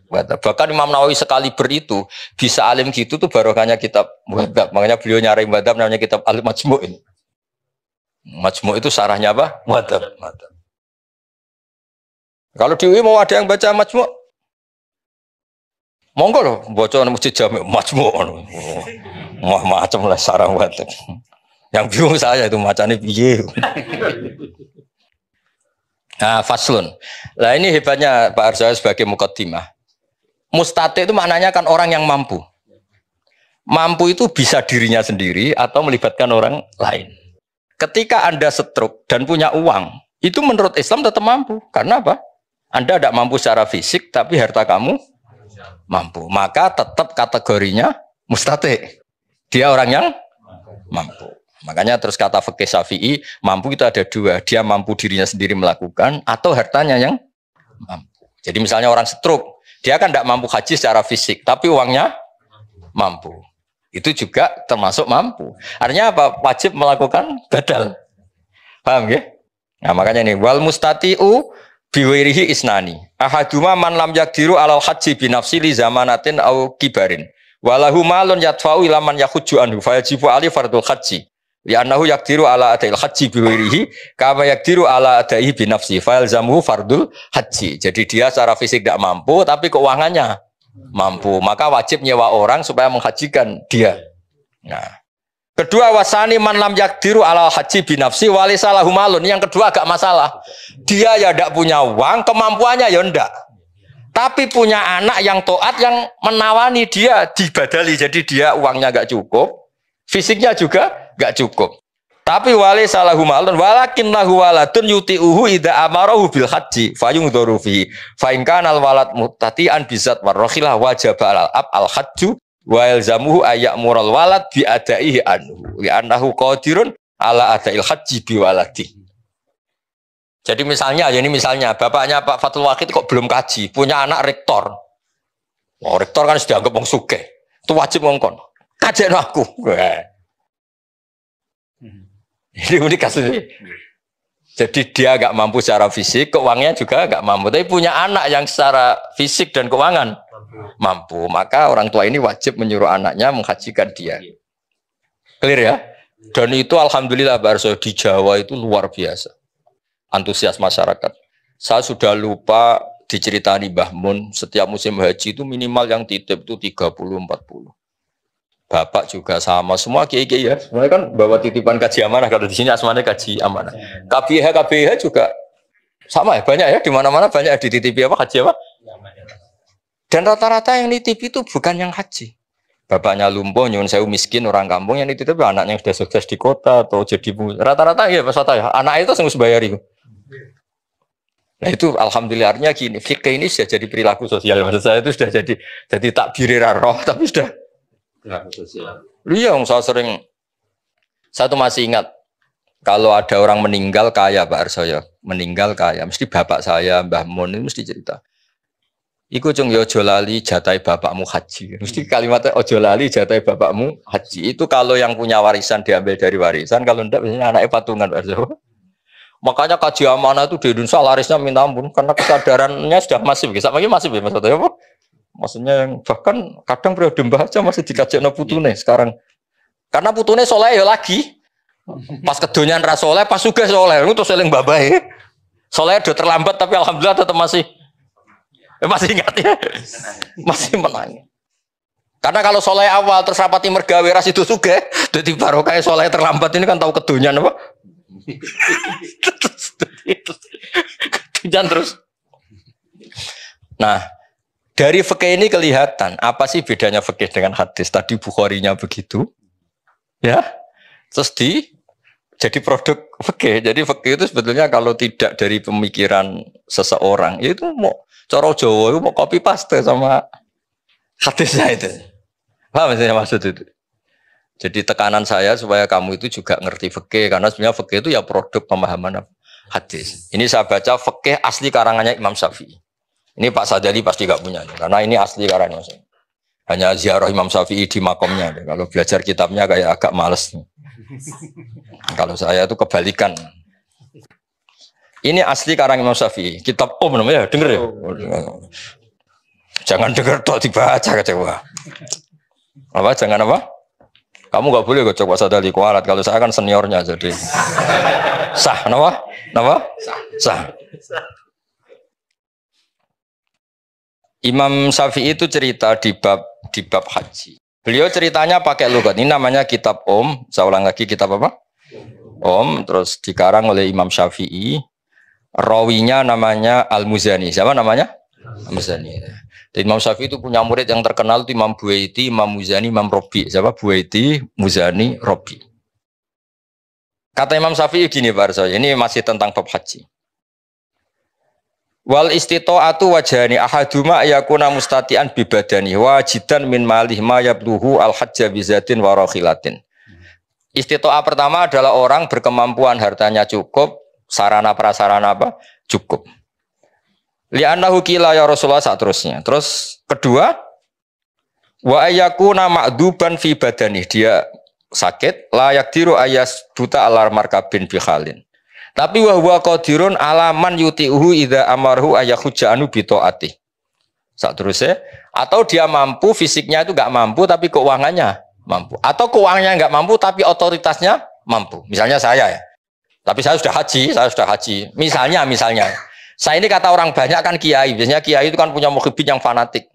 muhadzab. Bahkan Imam Nawawi sekali beritu bisa alim gitu tuh barokahnya kitab muhadzab. Makanya beliau nyari muhadzab namanya kitab Al-Majmu' ini. Majmu' itu sarahnya apa? Muhadzab. Kalau di UI mau ada yang baca Majmu', monggo loh, baca masjid Jami' Majmu'. Wah macam lah sarang muhadzab. Yang bingung saya itu macamnya piye. Nah, faslun. Nah ini hebatnya Pak Arso sebagai mukaddimah. Mustati itu maknanya kan orang yang mampu. Mampu itu bisa dirinya sendiri atau melibatkan orang lain. Ketika Anda stroke dan punya uang, itu menurut Islam tetap mampu. Karena apa? Anda tidak mampu secara fisik, tapi harta kamu mampu. Maka tetap kategorinya mustati. Dia orang yang mampu. Makanya terus kata fikih Syafi'i, mampu itu ada dua. Dia mampu dirinya sendiri melakukan atau hartanya yang mampu. Jadi misalnya orang stroke, dia kan tidak mampu haji secara fisik, tapi uangnya mampu. Itu juga termasuk mampu. Artinya apa? Wajib melakukan badal. Paham ya? Nah makanya ini wal mustati'u biwirihi isnani. Ahaduma man lam yakdiru alal haji binafsi li zamanatin au kibarin. Walahu malun yadfa'u ila man yakhujju anhu fayajibu ali fardul haji. Ya annahu yakdiru ala adail haji biwirihi kama yakdiru ala adaihi binafsi fayalzamuhu fardul haji. Jadi dia secara fisik tidak mampu tapi keuangannya mampu. Maka wajib nyewa orang supaya menghajikan dia. Nah. Kedua wasani man lam yakdiru ala haji binafsi walisalahu malun. Yang kedua agak masalah. Dia ya tidak punya uang, kemampuannya ya ndak. Tapi punya anak yang taat yang menawani dia dibadali. Jadi dia uangnya enggak cukup, fisiknya juga enggak cukup. Tapi walisalahu malun walakin lahu waladun yuti'uhu idza amarahu bil haji fayungdharu fi fa in kana al walad muttati'an bizat warrahilah wajaba al hajju wa yalzamuhu ayyamural walad bi adaihi anhu li annahu qadirun ala adail haji bi waladi. Jadi misalnya bapaknya Pak Fatul Wahid kok belum kaji, punya anak rektor. Oh, rektor kan sudah anggap wong sugih. Itu wajib ngongkon. Kajekno aku. Ini kasusnya. Jadi dia agak mampu secara fisik, keuangannya juga agak mampu. Tapi punya anak yang secara fisik dan keuangan mampu. Maka orang tua ini wajib menyuruh anaknya menghajikan dia. Clear ya? Dan itu alhamdulillah Barso di Jawa itu luar biasa. Antusias masyarakat. Saya sudah lupa diceritani Mbah Mun, setiap musim haji itu minimal yang titip itu 30-40. Bapak juga sama, semua kiai-kiai ya. Semuanya kan bawa titipan kaji amanah. Kalau di sini asmanya kaji amanah. KBH juga sama ya, banyak ya. Di mana-mana banyak dititipi apa haji apa. Dan rata-rata yang nitip itu bukan yang haji. Bapaknya lumpuh, nyuwun sewu miskin orang kampung yang nitip anaknya yang sudah sukses di kota atau jadi rata-rata ya Mas Fatah ya. Anak itu harus bayar itu. Nah itu alhamdulillahnya gini, fikih ini sudah jadi perilaku sosial. Maksud saya itu sudah jadi takbir roh, tapi sudah perilaku sosial. Iya, saya tuh masih ingat kalau ada orang meninggal kaya Pak Arsoyo, meninggal kaya, mesti bapak saya Mbah Mun itu mesti cerita. Iku cung yo ojo lali jatai bapakmu haji. Mesti kalimatnya ojo lali jatai bapakmu haji. Itu kalau yang punya warisan diambil dari warisan, kalau enggak biasanya anaknya patungan Pak Arsoyo. Makanya kaji amanah itu di Indonesia larisnya minta ampun karena kesadarannya sudah masif. Lagi masif ya maksudnya apa? Maksudnya yang bahkan kadang periode mbah aja masih dikajekno putune sekarang. Karena putune soleh ya lagi. Pas kedonyan ra soleh, pas sugih soleh. Itu seling babahe. Soleh udah terlambat tapi alhamdulillah tetap masih ingat ya. Masih menang. Karena kalau soleh awal terus rapati mergawe ras itu sugih, dadi barokah soleh terlambat ini kan tahu kedonyan apa? terus. Nah, dari fikih ini kelihatan apa sih bedanya fikih dengan hadis. Tadi Bukharinya begitu, ya. Terus jadi produk fikih. Jadi fikih itu sebetulnya kalau tidak dari pemikiran seseorang, itu mau cara Jawa itu mau copy paste sama hadisnya itu. Paham maksud itu? Jadi tekanan saya supaya kamu itu juga ngerti fikih karena sebenarnya fikih itu ya produk pemahaman hadis. Ini saya baca fikih asli karangannya Imam Syafi'i. Ini Pak Sadali pasti gak punya karena ini asli karangannya. Hanya ziarah Imam Syafi'i di makomnya. Kalau belajar kitabnya kayak agak males. Kalau saya itu kebalikan. Ini asli karang Imam Syafi'i. Kitab namanya denger ya. Jangan denger tok dibaca kecewa. Apa jangan apa? Kamu nggak boleh gocok Pak Sadali kualat. Kalau saya kan seniornya jadi sah, kenapa? Sah. Imam Syafi'i itu cerita di bab haji. Beliau ceritanya pakai logat. Ini namanya kitab Saya ulang lagi kitab apa? Terus dikarang oleh Imam Syafi'i. Rawinya namanya Al-Muzani. Siapa namanya? Al-Muzani. Jadi Imam Syafi'i itu punya murid yang terkenal itu Imam Buaiti, Imam Muzani, Imam Robi. Siapa? Buaiti, Muzani, Robi. Kata Imam Syafi'i gini Pak Arso, ini masih tentang bab haji. Wal istita'atu wajhani ahaduma yakuna mustati'an bibadani wajidan min malih ma yabluhu al hajja bizatin wa rakhilatin. Istita'ah pertama adalah orang berkemampuan hartanya cukup, sarana prasarana apa? Cukup. Li'annahu qila ya Rasulullah seterusnya. Terus kedua, wa ayyakuna ma'duban fi badani, dia sakit, la yakdiru ayas buta ala markabin bi khalin. Tapi wa huwa qadirun ala man yuti'uhu idza amarhu ayakhujja anu bi taati. Seterusnya, atau dia mampu, fisiknya itu enggak mampu tapi keuangannya mampu. Atau keuangannya enggak mampu tapi otoritasnya mampu. Misalnya saya ya. Tapi saya sudah haji. Misalnya saya ini kata orang banyak kan kiai. Biasanya kiai itu kan punya mukhibin yang fanatik.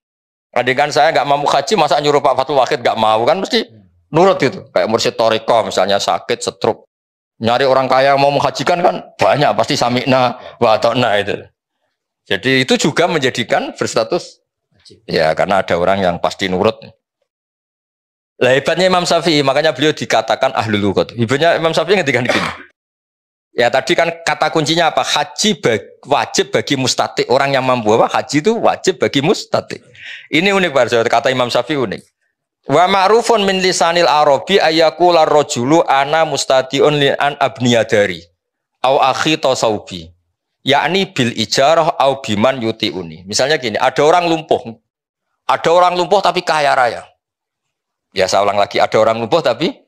Andai kan saya nggak mampu haji, masa nyuruh Pak Fatul Wahid nggak mau kan mesti nurut itu. Kayak Mursyid Toriko misalnya sakit, stroke. Nyari orang kaya yang mau menghajikan kan banyak. Pasti sami'na wa ata'na itu. Jadi itu juga menjadikan berstatus. Ya karena ada orang yang pasti nurut. Lah hebatnya Imam Syafi'i, makanya beliau dikatakan ahlul lughah. Hebatnya Imam Syafi'i ngendikan gini. Ya tadi kan kata kuncinya apa? Haji wajib bagi mustati. Orang yang mampu apa? Haji itu wajib bagi mustati. Ini unik Pak, kata Imam Syafi'i unik. Wa ma'rufun min lisanil arabi ayyakula rajulu ana mustatiun li an abniyadari au akhi tasawbi. Yakni bil ijarah au biman yutiuni. Misalnya gini, ada orang lumpuh. Ada orang lumpuh tapi kaya raya. Ya saya ulang lagi, ada orang lumpuh tapi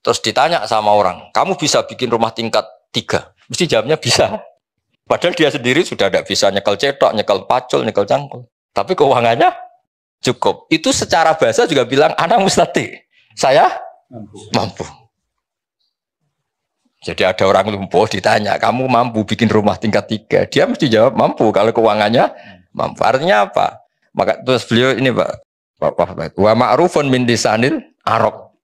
terus ditanya sama orang, kamu bisa bikin rumah tingkat 3? Mesti jawabnya bisa. Padahal dia sendiri sudah tidak bisa nyekel cetok, nyekel pacul, nyekel cangkul. Tapi keuangannya cukup. Itu secara bahasa juga bilang, ana mustati. Saya mampu. Jadi ada orang lumpuh ditanya, kamu mampu bikin rumah tingkat 3? Dia mesti jawab mampu kalau keuangannya mampu. Artinya apa? Maka terus beliau ini Pak wa ma'rufun min lisanil Arab.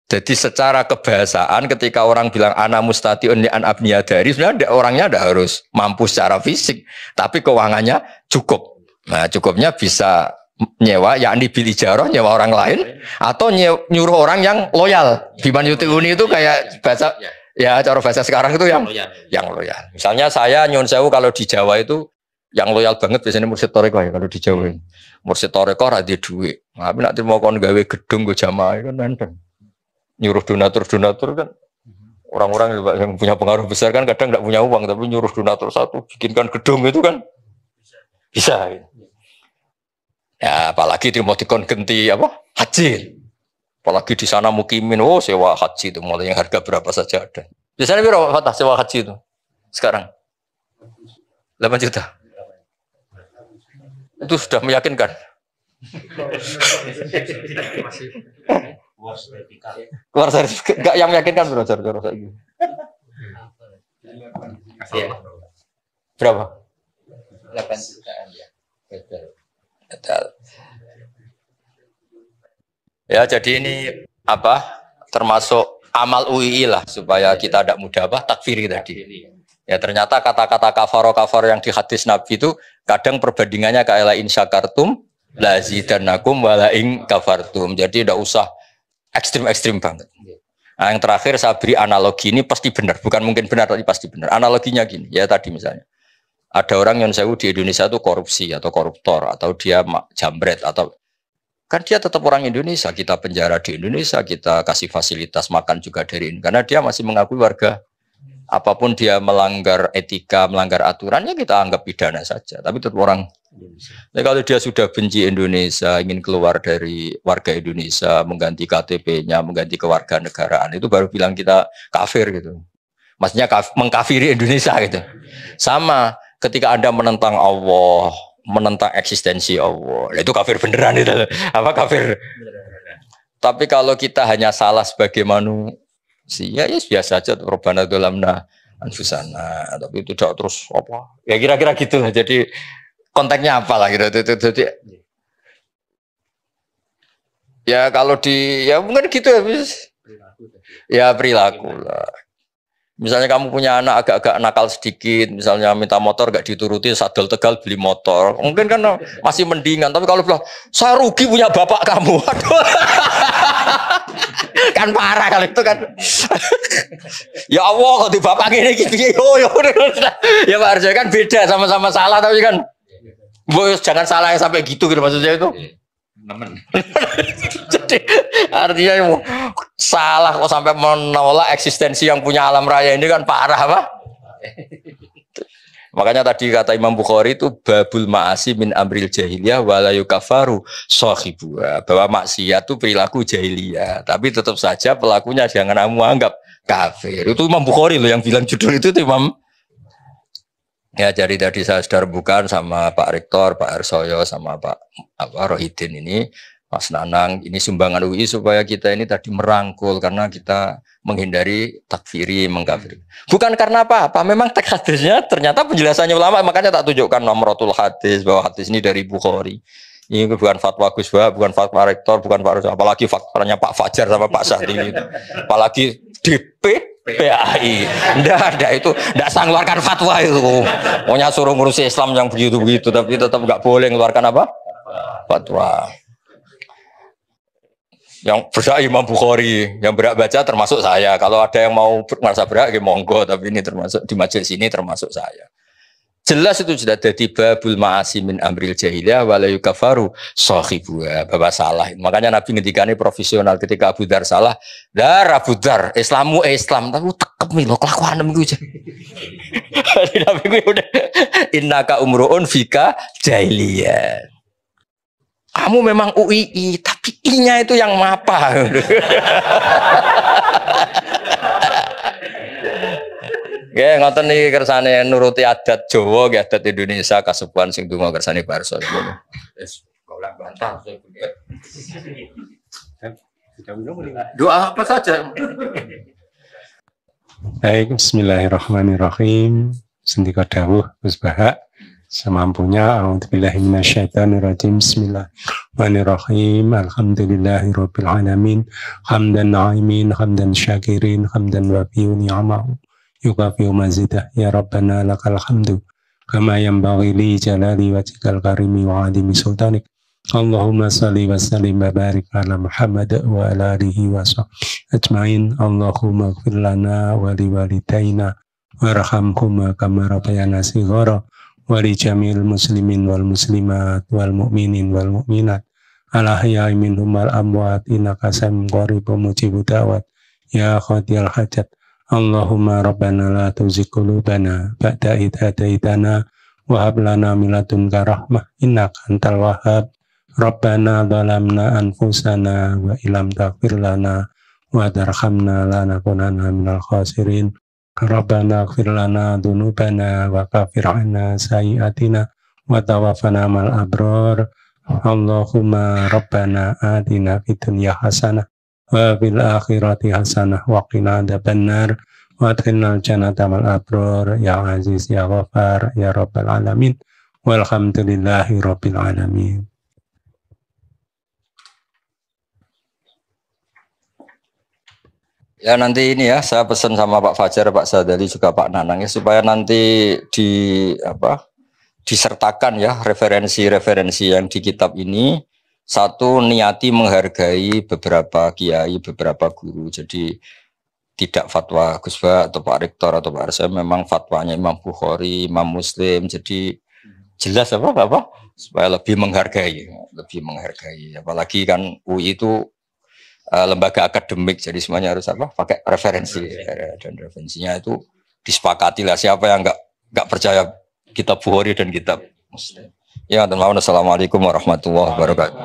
Jadi secara kebahasaan ketika orang bilang ana mustatiun li an abniyadari, sebenarnya orangnya tidak harus mampu secara fisik, tapi keuangannya cukup. Nah, cukupnya bisa nyewa, yakni bil ijarah, nyewa orang lain, atau nyuruh orang yang loyal. Biman yutiuni itu kayak bahasa, ya cara bahasa sekarang itu yang loyal. Misalnya saya nyun sewu kalau di Jawa itu yang loyal banget biasanya Mursyid Toreko ya kalau di Jawa. Mursyid Toreko ra di duit. Tapi nanti mau kon gawe gedung go jamaah kan nenteng. Nyuruh donatur kan orang-orang yang punya pengaruh besar kan kadang tidak punya uang tapi nyuruh donatur satu bikinkan gedung itu kan bisa. Ya apalagi mau dikon genti apa haji, apalagi di sana mukimin sewa haji itu mulai yang harga berapa saja ada. Biasanya berapa sewa haji itu sekarang 8 juta. Itu sudah meyakinkan. Keluar sertifikat enggak yang meyakinkan belajar lagi. Berapa? 8 jutaan ya. Betul. Ya jadi ini apa? Termasuk amal UII lah supaya kita tidak mudah takfiri tadi. Ya ternyata kata-kata kafaro yang di hadis Nabi itu kadang perbandingannya kayak la in syakartum la zidannakum wa la in kafartum. Jadi tidak usah ekstrim banget. Nah, yang terakhir saya beri analogi ini pasti benar, bukan mungkin benar tapi pasti benar. Analoginya gini, ya tadi misalnya ada orang yang sewu di Indonesia itu korupsi atau koruptor atau dia jambret atau kan dia tetap orang Indonesia, kita penjara di Indonesia, kita kasih fasilitas makan juga dari ini karena dia masih mengakui warga. Apapun dia melanggar etika, melanggar aturannya kita anggap pidana saja, tapi tetap orang Indonesia. Nah, kalau dia sudah benci Indonesia, ingin keluar dari warga Indonesia, mengganti KTP-nya, mengganti kewarganegaraan, itu baru bilang kita kafir gitu. Maksudnya mengkafiri Indonesia gitu. Sama ketika Anda menentang Allah, menentang eksistensi Allah, itu kafir beneran itu. Apa kafir? Tapi kalau kita hanya salah sebagai manusia, ya biasa aja. Rabbana dzalamna anfusana, tapi tidak terus apa? Ya kira-kira gitu lah. Jadi konteksnya apa lah gitu. Jadi ya kalau ya mungkin gitu ya perilaku lah. Misalnya kamu punya anak agak-agak nakal sedikit, misalnya minta motor gak dituruti, sadel tegal beli motor. Mungkin kan masih mendingan, tapi kalau bilang saya rugi punya bapak kamu, aduh. Kan parah kalau itu kan. Ya Allah, kalau di bapak ini ya Pak Arjo kan beda, sama-sama salah tapi kan, jangan salah yang sampai gitu maksudnya itu. Jadi artinya salah kok sampai menolak eksistensi yang punya alam raya ini kan parah apa? Makanya tadi kata Imam Bukhari itu babul ma'asi min amril jahiliyah wala yukafaru sahibuha, bahwa maksiat itu perilaku jahiliyah, tapi tetap saja pelakunya jangan kamu anggap kafir. Itu Imam Bukhari loh yang bilang judul itu Imam. Ya jadi tadi saya sudah bukan sama Pak Rektor, Pak Arsoyo, sama Pak Rohidin ini, Mas Nanang, ini sumbangan UI supaya kita ini tadi merangkul karena kita menghindari takfiri, mengkafiri. Bukan karena apa-apa, memang teks hadisnya ternyata penjelasannya ulama, makanya tak tunjukkan nomorotul hadis, bahwa hadis ini dari Bukhari. Ini bukan fatwa Gus Bah, bukan fatwa Rektor, bukan Pak Arsoyo, apalagi fatwanya Pak Fajar sama Pak Sahdi gitu. Apalagi DP PAI, ndak itu, ndak sang keluarkan fatwa itu. Pokoknya suruh ngurusi Islam yang begitu-begitu, tapi tetap nggak boleh mengeluarkan apa? Fatwa. Yang berhak Imam Bukhari, yang berhak baca termasuk saya. Kalau ada yang mau merasa berhak, ya monggo. Tapi ini termasuk di majelis ini termasuk saya. Jelas itu sudah jadi babul ma'asi min amril jahiliyah wala yukafaru sahibuha, bahwa salah. Makanya Nabi ngendikane profesional ketika Abu Dzar salah, "Dar Abu Dzar, Islamu Islam, tapi tekep lho kelakuanem iku." Nabi gue udah innaka umruun fika jahiliyah. Kamu memang UII, tapi I-nya itu yang apa? Ya, ngoten niki kersane nuruti adat Jawa, adat Indonesia, kasepuhan sing donga kersane Barso. Wis golek bantah. Doa apa saja. Baik, bismillahirrahmanirrahim. Sendika dawuh Gus Bahak semampunya. A'udzubillahi minasyaitonirrajim. Bismillahirrahmanirrahim. Alhamdulillahirabbil alamin. Hamdan na'imin, hamdan syakirin, hamdan wafi'u ni'amahu. Yukafi'u mazidah. Ya Rabbana lakal hamdu kama yanbaghi li jalali wajhikal karimi wa 'azimi sultanik. Allahumma salli wa sallim wa barik ala Muhammad wa ala alihi wa sahbihi ajmain. Allahumma ighfir lana wa li walidayna warhamhuma kama rabbayana shighara wa li jamil muslimin wal muslimat wal mu'minin wal mu'minat al ahya'i minhum wal amwat innaka samiyun qaribun mujibud da'wat ya qadiyal hajat. Allahumma rabbana la tuzigh qulubana ba'da idh hadaitana wa hab lana min ladunka rahmah innaka antal wahhab. Rabbana zalamna anfusana wa illam taghfir lana wa tarhamna lanakunanna minal khasirin. Rabbana ighfir lana dzunubana wa kaffir 'anna sayyi'atina wa tawaffana ma'al abrar. Allahumma rabbana atina fid dunya hasanah wa fil akhirati hasanah wa qina adzabannar wa adkhilnal jannata ma'al abrar ya aziz ya ghafar ya rabbal alamin walhamdulillahi rabbil alamin. Ya nanti ini ya saya pesan sama Pak Fajar, Pak Sadali juga Pak Nanang ya supaya nanti disertakan ya referensi-referensi yang di kitab ini. Satu, niati menghargai beberapa kiai, beberapa guru. Jadi tidak fatwa Gus Bah atau Pak Rektor atau Pak Arsa, memang fatwanya Imam Bukhari, Imam Muslim. Jadi jelas apa supaya lebih menghargai. Apalagi kan UI itu lembaga akademik, jadi semuanya harus pakai referensi, dan referensinya itu disepakati lah. Siapa yang nggak percaya kitab Bukhari dan kitab Muslim. Ya, assalamualaikum warahmatullahi wabarakatuh.